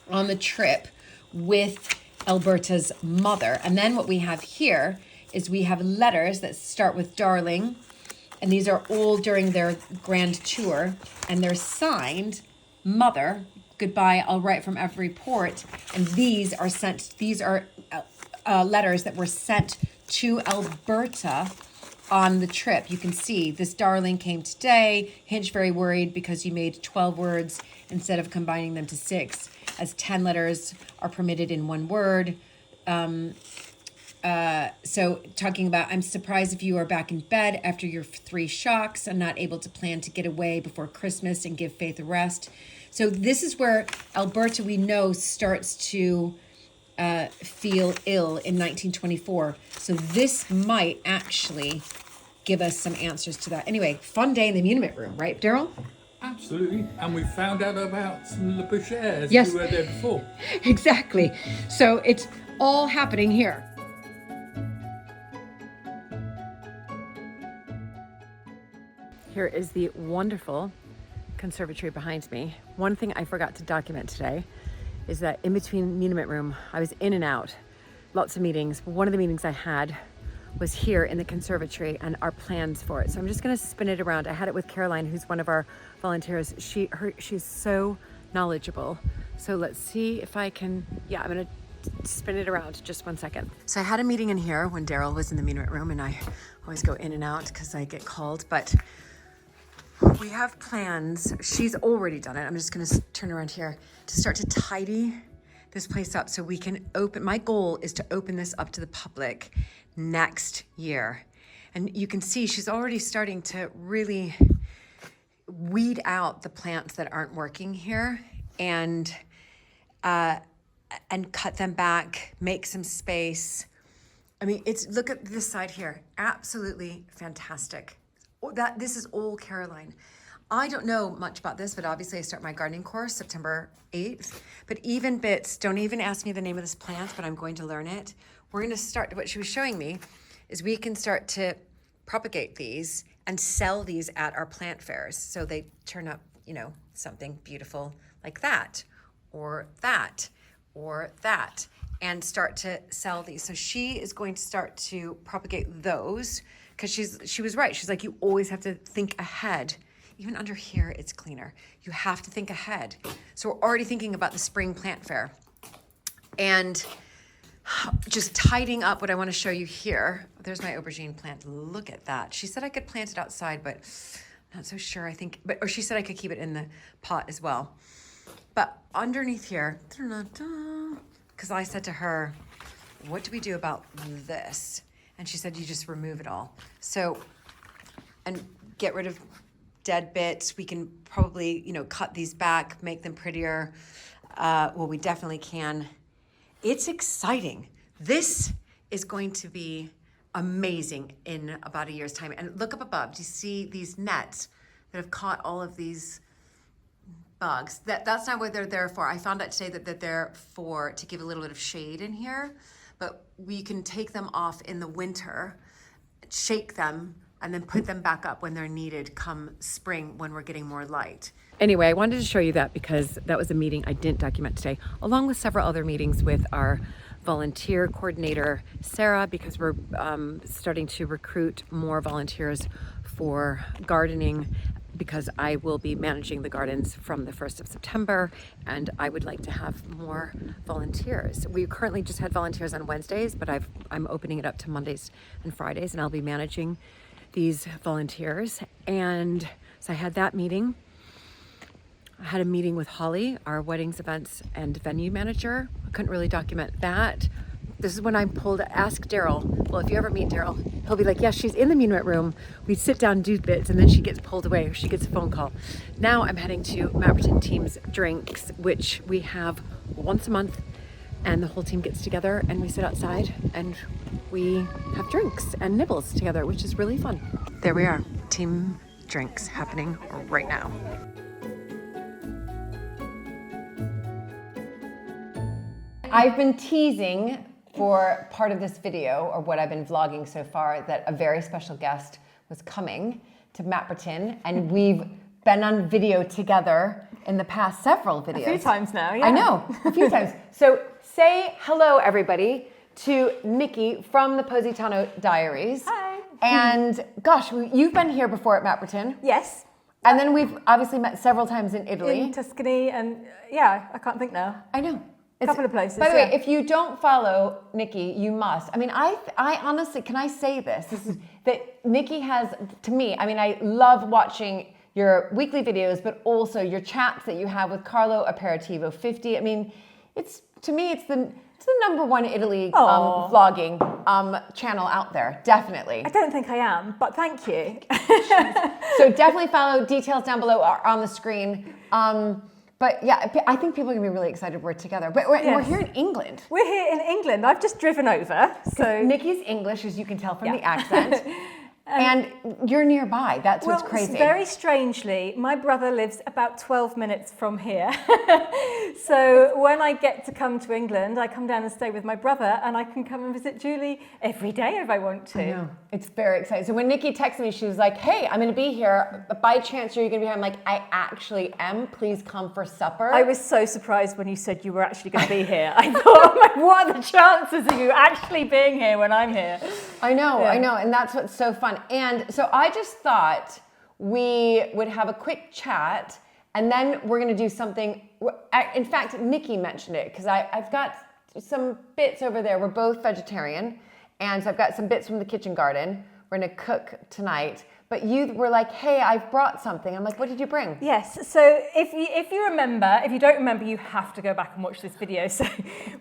on the trip with Alberta's mother. And then what we have here is we have letters that start with darling, and these are all during their grand tour, and they're signed mother, goodbye, I'll write from every port. And these are letters that were sent to Alberta on the trip. You can see this darling came today. Hinch very worried because you made 12 words instead of combining them to 6, as 10 letters are permitted in one word. So talking about, I'm surprised if you are back in bed after your 3 shocks and not able to plan to get away before Christmas and give Faith a rest. So this is where Alberta, we know, starts to feel ill in 1924. So this might actually give us some answers to that. Anyway, fun day in the muniment room, right, Daryl? Absolutely. And we found out about some Le Bouchers Yes. who were there before. Exactly. So it's all happening here. Here is the wonderful conservatory behind me. One thing I forgot to document today is that in between muniment room, I was in and out, lots of meetings. But one of the meetings I had was here in the conservatory and our plans for it. So I'm just gonna spin it around. I had it with Caroline, who's one of our volunteers. She's so knowledgeable. So let's see if I can, yeah, I'm gonna spin it around just 1 second. So I had a meeting in here when Daryl was in the muniment room, and I always go in and out because I get called, but we have plans. She's already done it. I'm just gonna turn around here to start to tidy this place up so we can open. My goal is to open this up to the public next year. And you can see she's already starting to really weed out the plants that aren't working here and cut them back, make some space. I mean, look at this side here. Absolutely fantastic. This is all Caroline. I don't know much about this, but obviously I start my gardening course September 8th. But even bits, don't even ask me the name of this plant, but I'm going to learn it. We're going to start, what she was showing me is we can start to propagate these and sell these at our plant fairs. So they turn up, you know, something beautiful like that, or that, or that, and start to sell these. So she is going to start to propagate those, because she was right. She's like, you always have to think ahead. Even under here, it's cleaner. You have to think ahead. So we're already thinking about the spring plant fair. And just tidying up what I want to show you here. There's my aubergine plant. Look at that. She said I could plant it outside, but not so sure. I think, or she said I could keep it in the pot as well. But underneath here, because I said to her, what do we do about this? And she said, you just remove it all. So, and get rid of dead bits. We can probably, you know, cut these back, make them prettier. Well, we definitely can. It's exciting. This is going to be amazing in about a year's time. And look up above. Do you see these nets that have caught all of these bugs? That's not what they're there for. I found out today that they're for to give a little bit of shade in here, but we can take them off in the winter, shake them, and then put them back up when they're needed come spring when we're getting more light. Anyway, I wanted to show you that because that was a meeting I didn't document today, along with several other meetings with our volunteer coordinator, Sarah, because we're starting to recruit more volunteers for gardening, because I will be managing the gardens from the 1st of September, and I would like to have more volunteers. We currently just had volunteers on Wednesdays, but I'm opening it up to Mondays and Fridays, and I'll be managing these volunteers. And so I had that meeting. I had a meeting with Holly, our weddings, events, and venue manager. I couldn't really document that. This is when I'm pulled to ask Daryl. Well, if you ever meet Daryl, he'll be like, yes, she's in the Minuet room. We sit down and do bits, and then she gets pulled away, or she gets a phone call. Now I'm heading to Mapperton Team's Drinks, which we have once a month, and the whole team gets together, and we sit outside, and we have drinks and nibbles together, which is really fun. There we are, Team Drinks happening right now. I've been teasing for part of this video, or what I've been vlogging so far, that a very special guest was coming to Mapperton, and we've been on video together in the past several videos. A few times now, yeah. I know, a few times. So say hello, everybody, to Nikki from the Positano Diaries. Hi. And gosh, you've been here before at Mapperton. Yes. And then we've obviously met several times in Italy. In Tuscany, and yeah, I can't think now. I know. A couple of places. By the way, if you don't follow Nikki, you must. I mean, I honestly, can I say this? This is that Nikki has, to me, I mean, I love watching your weekly videos, but also your chats that you have with Carlo Aperitivo 50. I mean, to me, it's the #1 Italy vlogging channel out there, definitely. I don't think I am, but thank you. So definitely follow. Details down below are on the screen. But yeah, I think people are going to be really excited we're together. But we're here in England. We're here in England. I've just driven over. So Nikki's English, as you can tell from the accent. And you're nearby. That's what's crazy. Very strangely, my brother lives about 12 minutes from here. So when I get to come to England, I come down and stay with my brother, and I can come and visit Julie every day if I want to. I know. It's very exciting. So when Nikki texted me, she was like, hey, I'm going to be here. By chance, are you going to be here? I'm like, I actually am. Please come for supper. I was so surprised when you said you were actually going to be here. I thought, what are the chances of you actually being here when I'm here? I know. And that's what's so fun. And so I just thought we would have a quick chat, and then we're going to do something. In fact, Nikki mentioned it, because I've got some bits over there. We're both vegetarian, and so I've got some bits from the kitchen garden. We're going to cook tonight. But you were like, hey, I've brought something. I'm like, what did you bring? Yes, so if you remember, if you don't remember, you have to go back and watch this video. So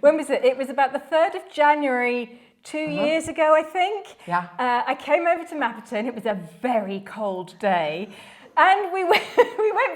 when was it? It was about the 3rd of January, 2 years ago, I think. Yeah. I came over to Mapperton. It was a very cold day. And we went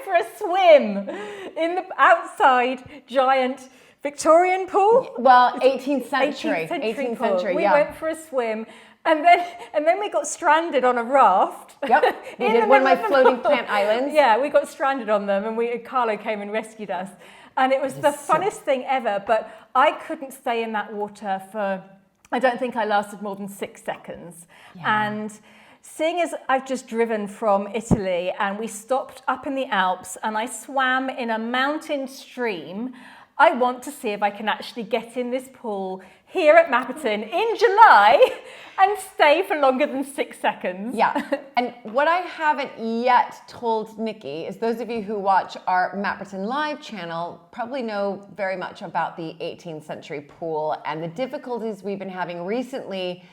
for a swim in the outside giant Victorian pool. Well, 18th century. 18th century pool. We went for a swim, And then we got stranded on a raft. Yep, we did one of my floating plant islands. Yeah, we got stranded on them, and Carlo came and rescued us. And it was the funnest thing ever, but I couldn't stay in that water for, I don't think I lasted more than 6 seconds. Yeah. And seeing as I've just driven from Italy and we stopped up in the Alps and I swam in a mountain stream, I want to see if I can actually get in this pool here at Mapperton in July and stay for longer than 6 seconds. Yeah, and what I haven't yet told Nikki is those of you who watch our Mapperton Live channel probably know very much about the 18th century pool and the difficulties we've been having recently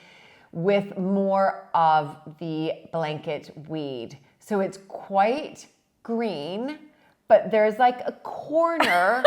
with more of the blanket weed. So it's quite green, but there's like a corner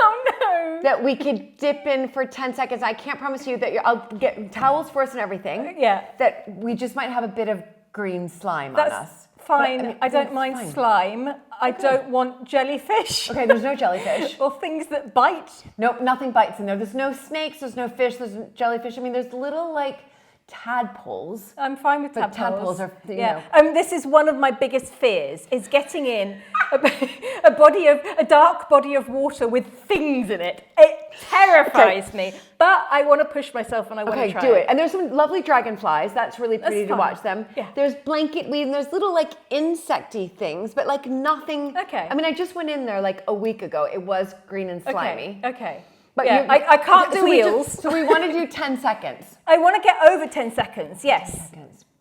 that we could dip in for 10 seconds. I can't promise you that I'll get towels for us and everything. Yeah. That we just might have a bit of green slime on us. Fine. But, I don't mind slime. I don't want jellyfish. Okay, there's no jellyfish. Or things that bite. Nope, nothing bites in there. There's no snakes, there's no fish, there's jellyfish. I mean, there's little like tadpoles. I'm fine with tadpoles. Tadpoles are, you know. This is one of my biggest fears, is getting in a dark body of water with things in it. It terrifies me, but I want to push myself and I want to try do it. And there's some lovely dragonflies. That's really pretty to watch them. Yeah. There's blanket weed and there's little like insecty things, but like nothing. Okay. I mean, I just went in there like a week ago. It was green and slimy. Okay. But yeah, I can't do eels. So we want to do 10 seconds. I want to get over 10 seconds, yes.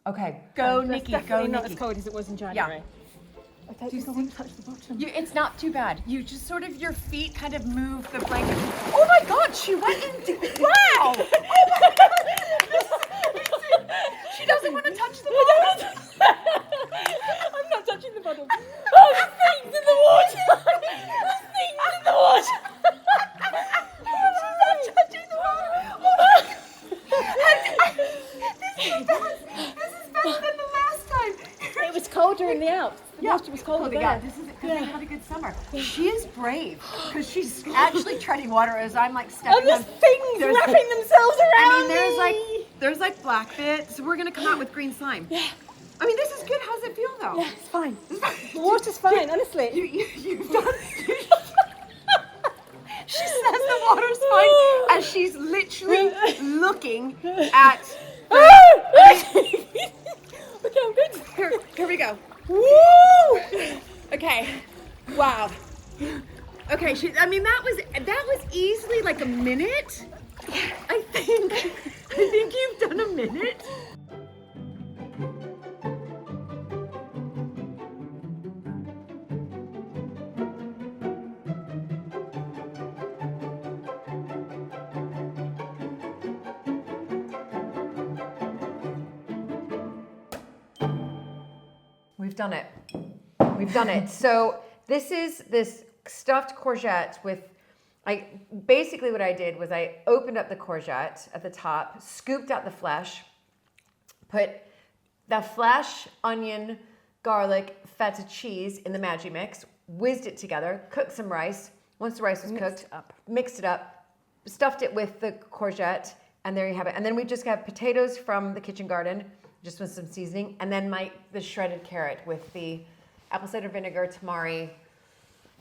Okay. Go, Nikki, go, not Nikki. as cold as it was in January. Yeah. I don't think I want to touch the bottom. It's not too bad. You just sort of, your feet kind of move the blanket. Oh my God, she went into, wow! Oh my God! She doesn't want to touch the bottom. I'm not touching the bottom. Oh, the thing's in the water! The thing's in the water! She's not touching the water. Oh my God. This is better than the last time. It was colder in the Alps. The water was colder there. Yeah, this is because they had a good summer. She is brave because she's actually treading water as I'm like stepping And there's on. things wrapping themselves around There's like black bits. So we're gonna come out with green slime. Yeah. I mean, this is good. How's it feel though? Yeah, it's fine. The water's fine, honestly. You've done. She says the water's fine as she's literally looking at. Okay, I'm good. Here we go. Woo! Okay. Wow. Okay. That was easily like a minute. I think you've done a minute. We've done it. We've done it. So this is this stuffed courgette with, basically what I did was I opened up the courgette at the top, scooped out the flesh, put the flesh, onion, garlic, feta cheese in the Maggi mix, whizzed it together, cooked some rice. Once the rice was cooked, mixed it up, stuffed it with the courgette, and there you have it. And then we just got potatoes from the kitchen garden, just with some seasoning, and then the shredded carrot with the apple cider vinegar, tamari,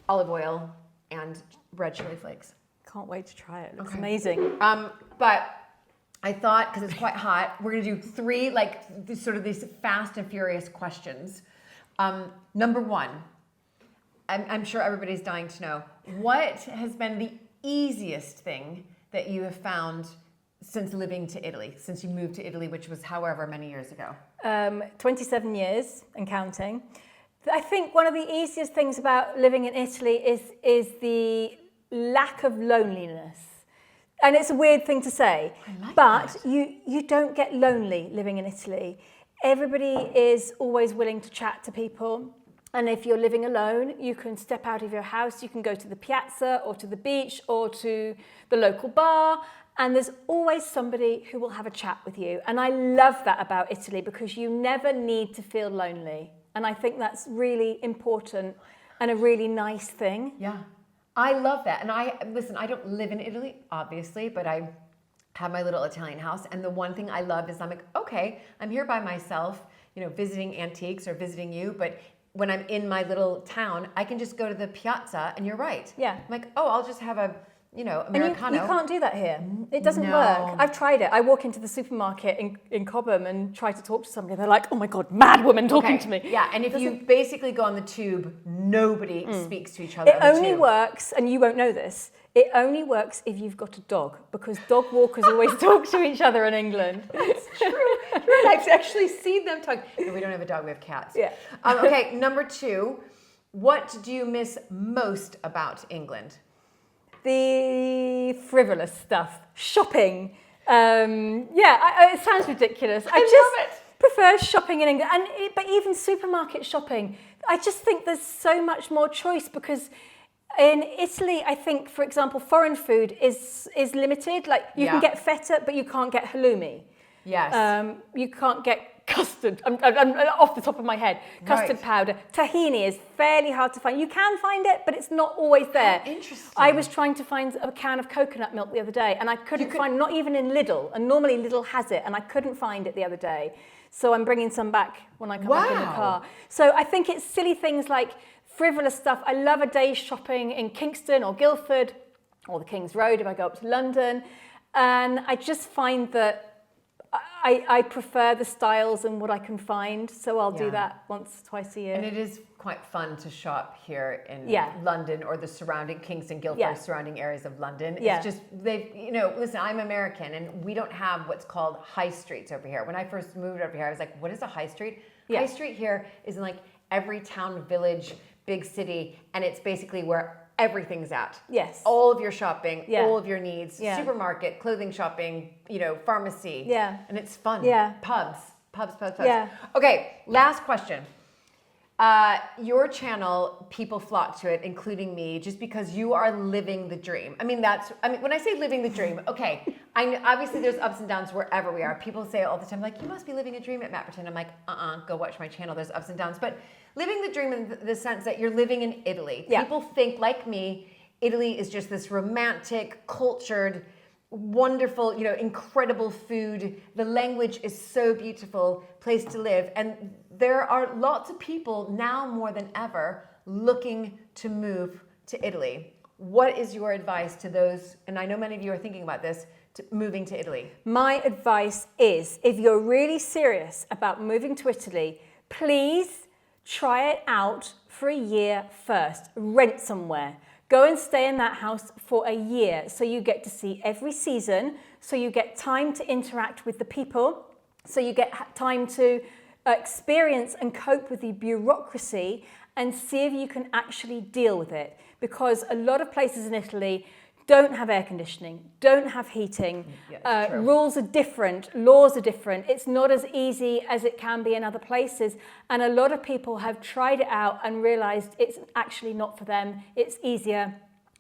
olive oil, and red chili flakes. Can't wait to try it. It looks amazing. But I thought, because it's quite hot, we're gonna do 3 these fast and furious questions. Number 1, I'm sure everybody's dying to know, what has been the easiest thing that you have found since living to Italy, since you moved to Italy, which was however many years ago? 27 years and counting. I think one of the easiest things about living in Italy is the lack of loneliness. And it's a weird thing to say, but you don't get lonely living in Italy. Everybody is always willing to chat to people. And if you're living alone, you can step out of your house, you can go to the piazza or to the beach or to the local bar, and there's always somebody who will have a chat with you. And I love that about Italy because you never need to feel lonely. And I think that's really important and a really nice thing. Yeah, I love that. And I don't live in Italy, obviously, but I have my little Italian house. And the one thing I love is I'm like, okay, I'm here by myself, you know, visiting antiques or visiting you, but when I'm in my little town, I can just go to the piazza, and you're right. Yeah. I'm like, oh, I'll just have a, you know, And Americano. you can't do that here. It doesn't No. work. I've tried it. I walk into the supermarket in Cobham and try to talk to somebody. They're like, oh my God, mad woman talking to me. Yeah, and if you basically go on the tube, nobody speaks to each other. It on the only tube. works, and you won't know this, it only works if you've got a dog, because dog walkers always talk to each other in England. It's true. I've actually seen them talk. No, we don't have a dog, we have cats. Yeah. Okay, number 2, what do you miss most about England? The frivolous stuff, shopping. It sounds ridiculous. I just prefer shopping in England, but even supermarket shopping. I just think there's so much more choice, because in Italy, I think, for example, foreign food is limited. Like you can get feta, but you can't get halloumi. Yes. You can't get custard. I'm off the top of my head. Custard powder. Tahini is fairly hard to find. You can find it, but it's not always there. Interesting. I was trying to find a can of coconut milk the other day, and I couldn't find, not even in Lidl. And normally Lidl has it, and I couldn't find it the other day. So I'm bringing some back when I come back in the car. So I think it's silly things like frivolous stuff. I love a day shopping in Kingston or Guildford or the King's Road if I go up to London. And I just find that I prefer the styles and what I can find, so I'll do that once, twice a year. And it is quite fun to shop here in London or the surrounding Kingston, Guildford, surrounding areas of London. It's just, listen, I'm American, and we don't have what's called high streets over here. When I first moved over here, I was like, what is a high street? High street here is in like every town, village, big city, and it's basically where everything's at. Yes. All of your shopping, all of your needs, supermarket, clothing shopping, pharmacy. Yeah. And it's fun. Yeah. Pubs. Yeah. Okay, last question. Your channel, people flock to it, including me, just because you are living the dream. When I say living the dream, okay, obviously there's ups and downs wherever we are. People say it all the time, like, you must be living a dream at Mapperton. I'm like, go watch my channel. There's ups and downs. But living the dream in the sense that you're living in Italy. Yeah. People think, like me, Italy is just this romantic, cultured, wonderful, incredible food. The language is so beautiful, place to live. And there are lots of people now more than ever looking to move to Italy. What is your advice to those, and I know many of you are thinking about this, moving to Italy? My advice is, if you're really serious about moving to Italy, please try it out for a year first. Rent somewhere. Go and stay in that house for a year, so you get to see every season, so you get time to interact with the people, so you get time to experience and cope with the bureaucracy, and see if you can actually deal with it. Because a lot of places in Italy don't have air conditioning, don't have heating, rules are different, laws are different. It's not as easy as it can be in other places. And a lot of people have tried it out and realized it's actually not for them. It's easier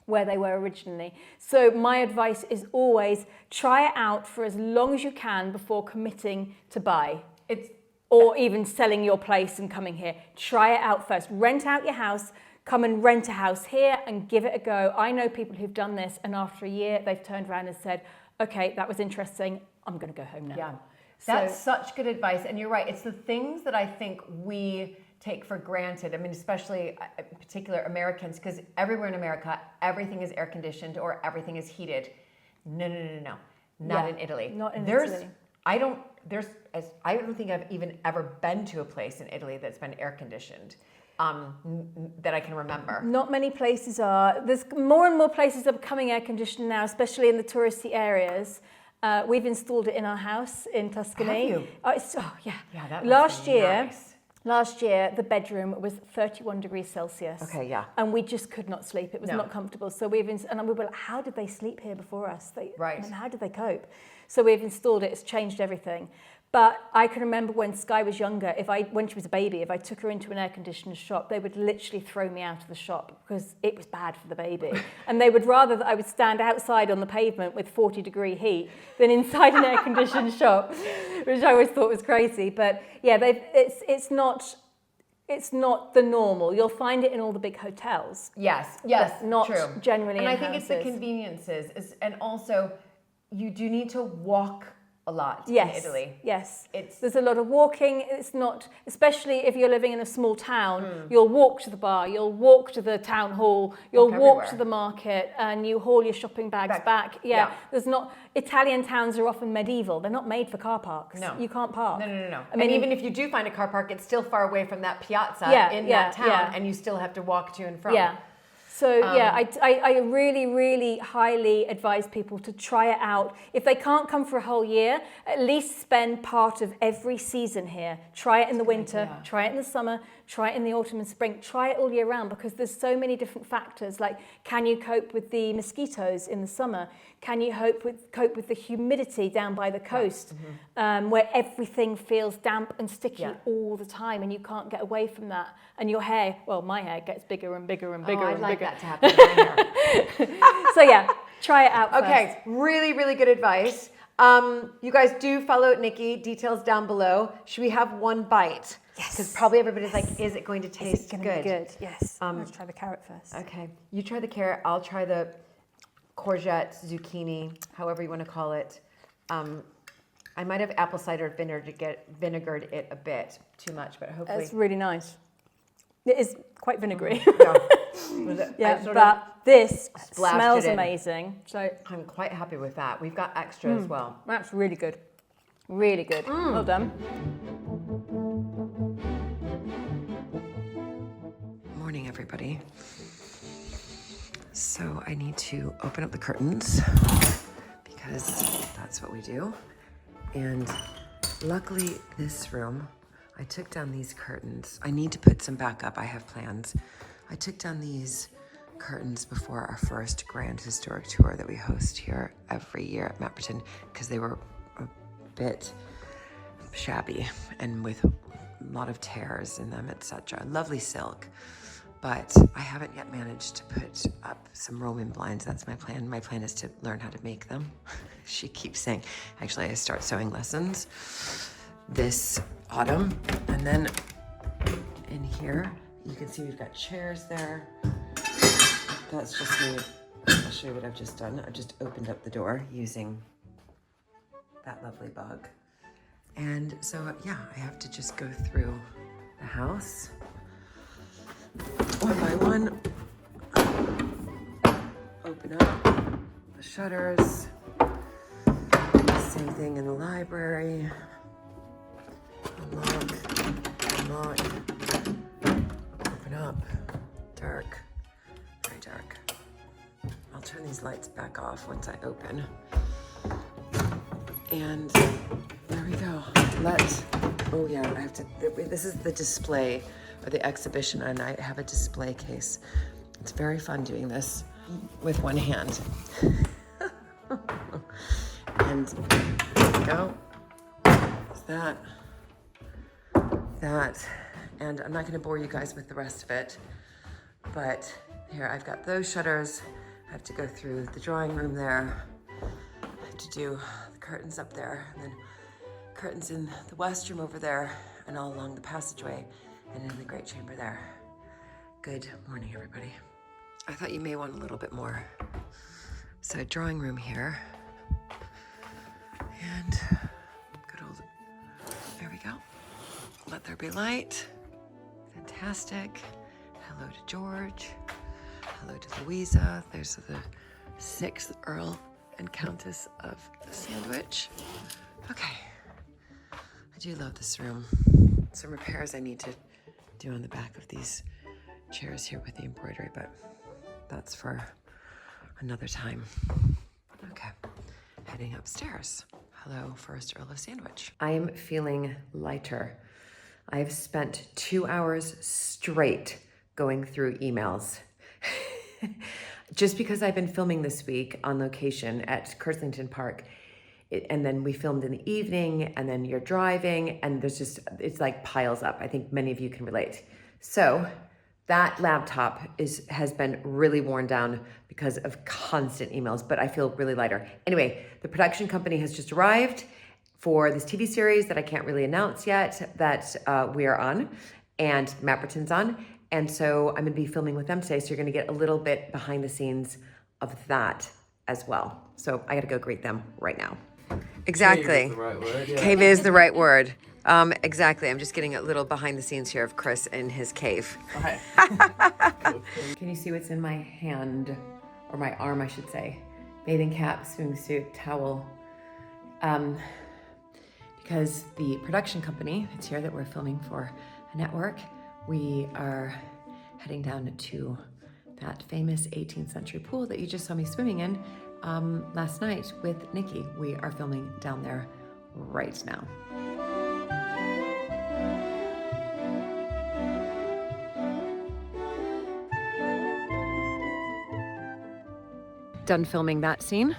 where they were originally. So my advice is always try it out for as long as you can before committing to buy. Or even selling your place and coming here. Try it out first. Rent out your house. Come and rent a house here and give it a go. I know people who've done this, and after a year, they've turned around and said, okay, that was interesting. I'm going to go home now. Yeah, that's such good advice. And you're right. It's the things that I think we take for granted. Especially in particular Americans, because everywhere in America, everything is air conditioned or everything is heated. No. Not in Italy. Not in Italy. I don't think I've even ever been to a place in Italy that's been air conditioned. That I can remember. Not many places are. There's more and more places are becoming air conditioned now, especially in the touristy areas. We've installed it in our house in Tuscany. Have you? Yeah. Yeah, that must be nice. Last year, the bedroom was 31 degrees Celsius. Okay, yeah. And we just could not sleep. It was not comfortable. So we were like, how did they sleep here before us? Right. And how did they cope? So we've installed it. It's changed everything. But I can remember when Sky was younger, when she was a baby, if I took her into an air-conditioned shop, they would literally throw me out of the shop because it was bad for the baby. And they would rather that I would stand outside on the pavement with 40-degree heat than inside an air-conditioned shop, which I always thought was crazy. But yeah, it's not the normal. You'll find it in all the big hotels. Yes, but not true. generally and in I think houses. It's the conveniences, and also you do need to walk a lot Yes, in Italy. yes. It's- There's a lot of walking. It's not, especially if you're living in a small town, you'll walk to the bar, you'll walk to the town hall, you'll walk to everywhere. the market, and you haul your shopping bags back. Yeah. There's not, Italian towns are often medieval. They're not made for car parks. No. You can't park. No. I mean, And even if you do find a car park, it's still far away from that piazza in that town, and you still have to walk to and from. Yeah. So I really, really highly advise people to try it out. If they can't come for a whole year, at least spend part of every season here. Try it in the winter, try it in the summer, try it in the autumn and spring. Try it all year round, because there's so many different factors. Like, can you cope with the mosquitoes in the summer? Can you cope with the humidity down by the coast, where everything feels damp and sticky all the time, and you can't get away from that? And your hair, well, my hair gets bigger and bigger and bigger and bigger. That to happen to my hair. So yeah, try it out first. Okay, really, really good advice. You guys do follow Nikki. Details down below. Should we have one bite? Yes. Because probably everybody's like, is it going to taste Is it gonna good? be good? Yes. Let's try the carrot first. Okay, you try the carrot. I'll try the courgette, zucchini, however you want to call it. I might have apple cider vinegared it a bit too much, but hopefully. It's really nice. It is quite vinegary. Yeah, But this splashed smells it in. amazing. So I'm quite happy with that. We've got extra as well. that's really good. Really good. Well done. Morning, everybody. So I need to open up the curtains because that's what we do. And luckily this room, I took down these curtains. I need to put some back up. I have plans. I took down these curtains before our first grand historic tour that we host here every year at Mapperton, because they were a bit shabby and with a lot of tears in them, etc. Lovely silk. But I haven't yet managed to put up some Roman blinds. That's my plan. My plan is to learn how to make them. She keeps saying, actually, I start sewing lessons this autumn. And then in here, you can see we've got chairs there. That's just me. I'll show you what I've just done. I've just opened up the door using that lovely bug. And so, yeah, I have to just go through the house one by one, open up the shutters, same thing in the library, unlock, open up, dark, very dark. I'll turn these lights back off once I open. And there we go. Oh yeah, I have to, this is the display or the exhibition, and I have a display case. It's very fun doing this with one hand. And there we go. There's that. And I'm not gonna bore you guys with the rest of it, but here I've got those shutters. I have to go through the drawing room there. I have to do the curtains up there, and then curtains in the west room over there, and all along the passageway, and in the great chamber there. Good morning, everybody. I thought you may want a little bit more. So drawing room here. And good old, there we go. Let there be light. Fantastic. Hello to George. Hello to Louisa. There's the 6th Earl and Countess of the Sandwich. Okay. I do love this room. Some repairs I need to do on the back of these chairs here with the embroidery, but that's for another time. Okay, heading upstairs. Hello, 1st Earl of Sandwich. I am feeling lighter. I've spent 2 hours straight going through emails. Just because I've been filming this week on location at Curslington Park, and then we filmed in the evening, and then you're driving, and there's just, it's like piles up. I think many of you can relate. So that laptop has been really worn down because of constant emails, but I feel really lighter. Anyway, the production company has just arrived for this TV series that I can't really announce yet that we are on, and Mapperton's on. And so I'm gonna be filming with them today, so you're gonna get a little bit behind the scenes of that as well. So I gotta go greet them right now. Exactly. Cave is the right word, yeah. Cave is the right word. Exactly. I'm just getting a little behind the scenes here of Chris in his cave. Right. Can you see what's in my hand, or my arm, I should say? Bathing cap, swimsuit, towel. Because the production company that's here that we're filming for a network, we are heading down to that famous 18th century pool that you just saw me swimming in last night with Nikki. We are filming down there right now. Done filming that scene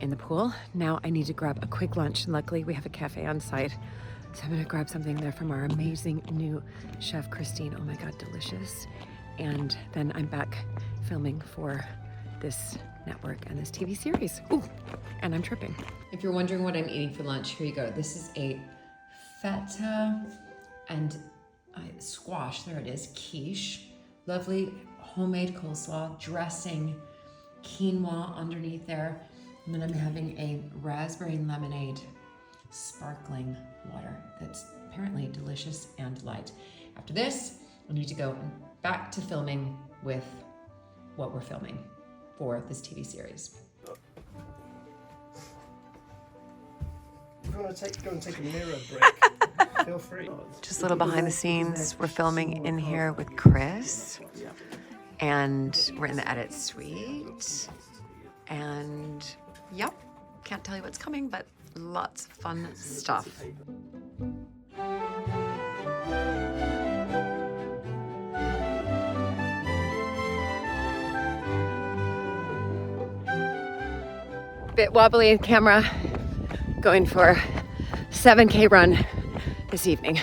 in the pool. Now I need to grab a quick lunch, and luckily we have a cafe on site. So I'm gonna grab something there from our amazing new chef, Christine. Oh my God, delicious. And then I'm back filming for this network and this TV series. Ooh, and I'm tripping. If you're wondering what I'm eating for lunch, here you go. This is a feta and squash, there it is, quiche. Lovely homemade coleslaw, dressing, quinoa underneath there. And then I'm having a raspberry lemonade sparkling water that's apparently delicious and light. After this, I need to go back to filming with what we're filming for this TV series. If you want to go and take a mirror break, feel free. Just a little behind the scenes. We're filming in here with Chris. And we're in the edit suite. And yep, can't tell you what's coming, but lots of fun stuff. Bit wobbly camera, going for 7K run this evening.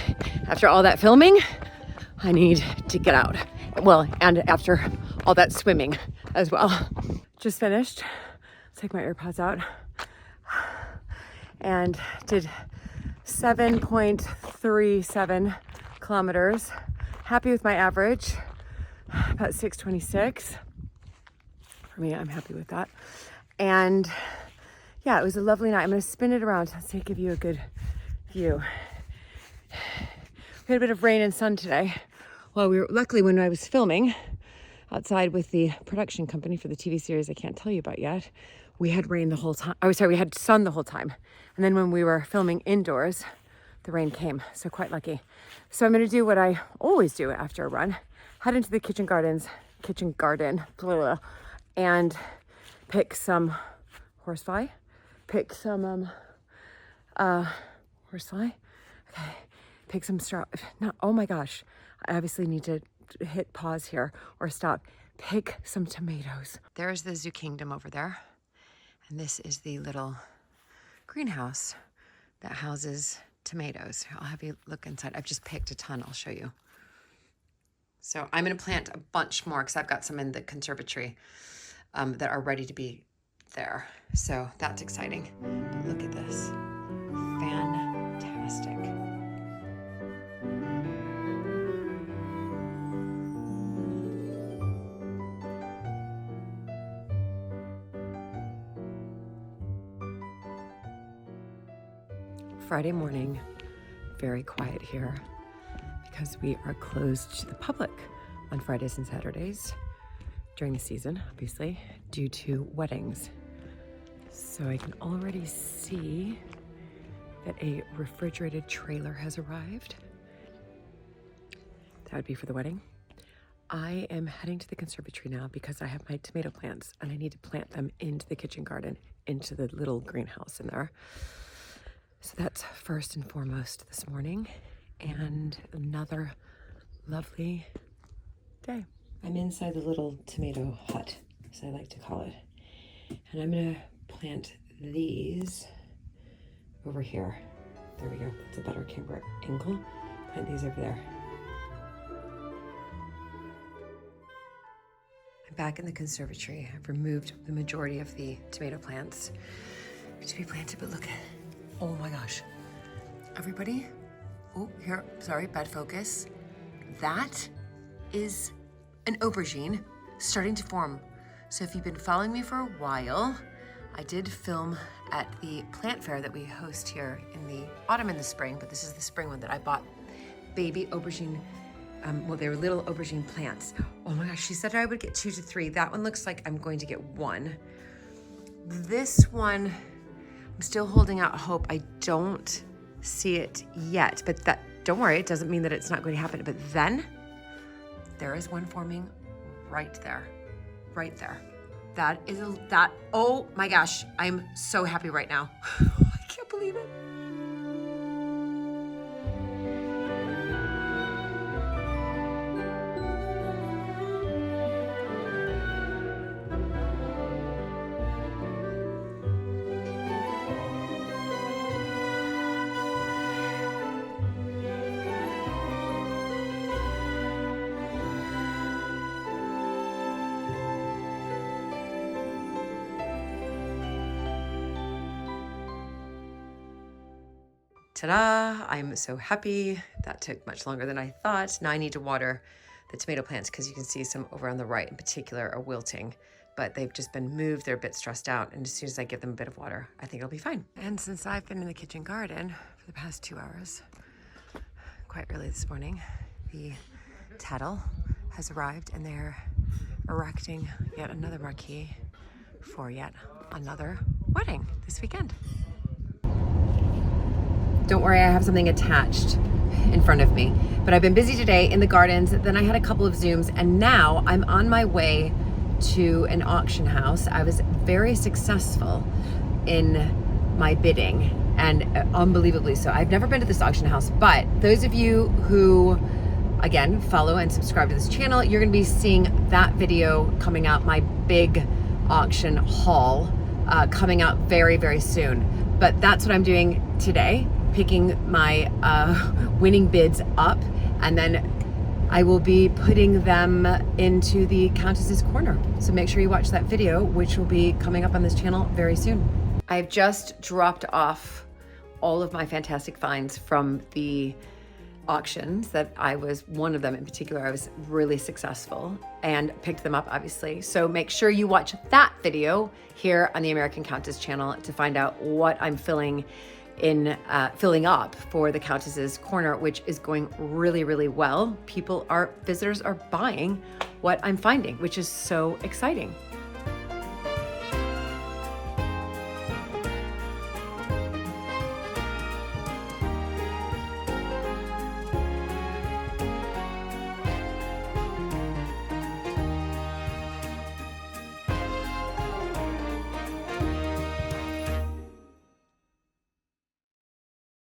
After all that filming, I need to get out. Well, and after all that swimming as well. Just finished. Take my AirPods out. And did 7.37 kilometers. Happy with my average, about 6:26. For me, I'm happy with that. And yeah, it was a lovely night. I'm gonna spin it around to give you a good view. We had a bit of rain and sun today. Well, luckily when I was filming outside with the production company for the TV series I can't tell you about yet, we had rain the whole time. We had sun the whole time. And then when we were filming indoors, the rain came, so quite lucky. So I'm gonna do what I always do after a run, head into the kitchen garden, and pick some horsefly, pick some horsefly, okay, pick some straw, no, oh my gosh, I obviously need to hit pause here or stop. Pick some tomatoes. There's the zoo kingdom over there. And this is the little greenhouse that houses tomatoes. I'll have you look inside. I've just picked a ton, I'll show you. So I'm gonna plant a bunch more because I've got some in the conservatory that are ready to be there. So that's exciting. But look at this, fantastic. Friday morning, very quiet here because we are closed to the public on Fridays and Saturdays during the season, obviously, due to weddings. So I can already see that a refrigerated trailer has arrived. That would be for the wedding. I am heading to the conservatory now because I have my tomato plants and I need to plant them into the kitchen garden, into the little greenhouse in there. So that's first and foremost this morning, and another lovely day. I'm inside the little tomato hut, as I like to call it. And I'm gonna plant these over here. There we go, that's a better camera angle. Plant these over there. I'm back in the conservatory. I've removed the majority of the tomato plants to be planted, but look at, oh my gosh. Everybody, oh, here, sorry, bad focus. That is an aubergine starting to form So if you've been following me for a while, I did film at the plant fair that we host here in the autumn and the spring, but this is the spring one that I bought baby aubergine, well, they were little aubergine plants. Oh my gosh, she said I would get 2 to 3. That one looks like I'm going to get 1. This one, I'm still holding out hope. I don't see it yet, but that, don't worry, it doesn't mean that it's not going to happen. But then there is one forming right there, right there. That is, oh my gosh, I'm so happy right now. I can't believe it. Ta-da! I'm so happy. That took much longer than I thought. Now I need to water the tomato plants because you can see some over on the right in particular are wilting, but they've just been moved. They're a bit stressed out, and as soon as I give them a bit of water, I think it'll be fine. And since I've been in the kitchen garden for the past 2 hours, quite early this morning, the tattle has arrived and they're erecting yet another marquee for yet another wedding this weekend. Don't worry, I have something attached in front of me. But I've been busy today in the gardens, then I had a couple of Zooms, and now I'm on my way to an auction house. I was very successful in my bidding, and unbelievably so. I've never been to this auction house, but those of you who, again, follow and subscribe to this channel, you're gonna be seeing that video coming out, my big auction haul coming out very, very soon. But that's what I'm doing today, picking my winning bids up, and then I will be putting them into the Countess's Corner. So make sure you watch that video, which will be coming up on this channel very soon. I've just dropped off all of my fantastic finds from the auctions that I was, one of them in particular, I was really successful and picked them up, obviously. So make sure you watch that video here on the American Countess channel to find out what I'm filling up for the Countess's Corner, which is going really, really well. Visitors are buying what I'm finding, which is so exciting.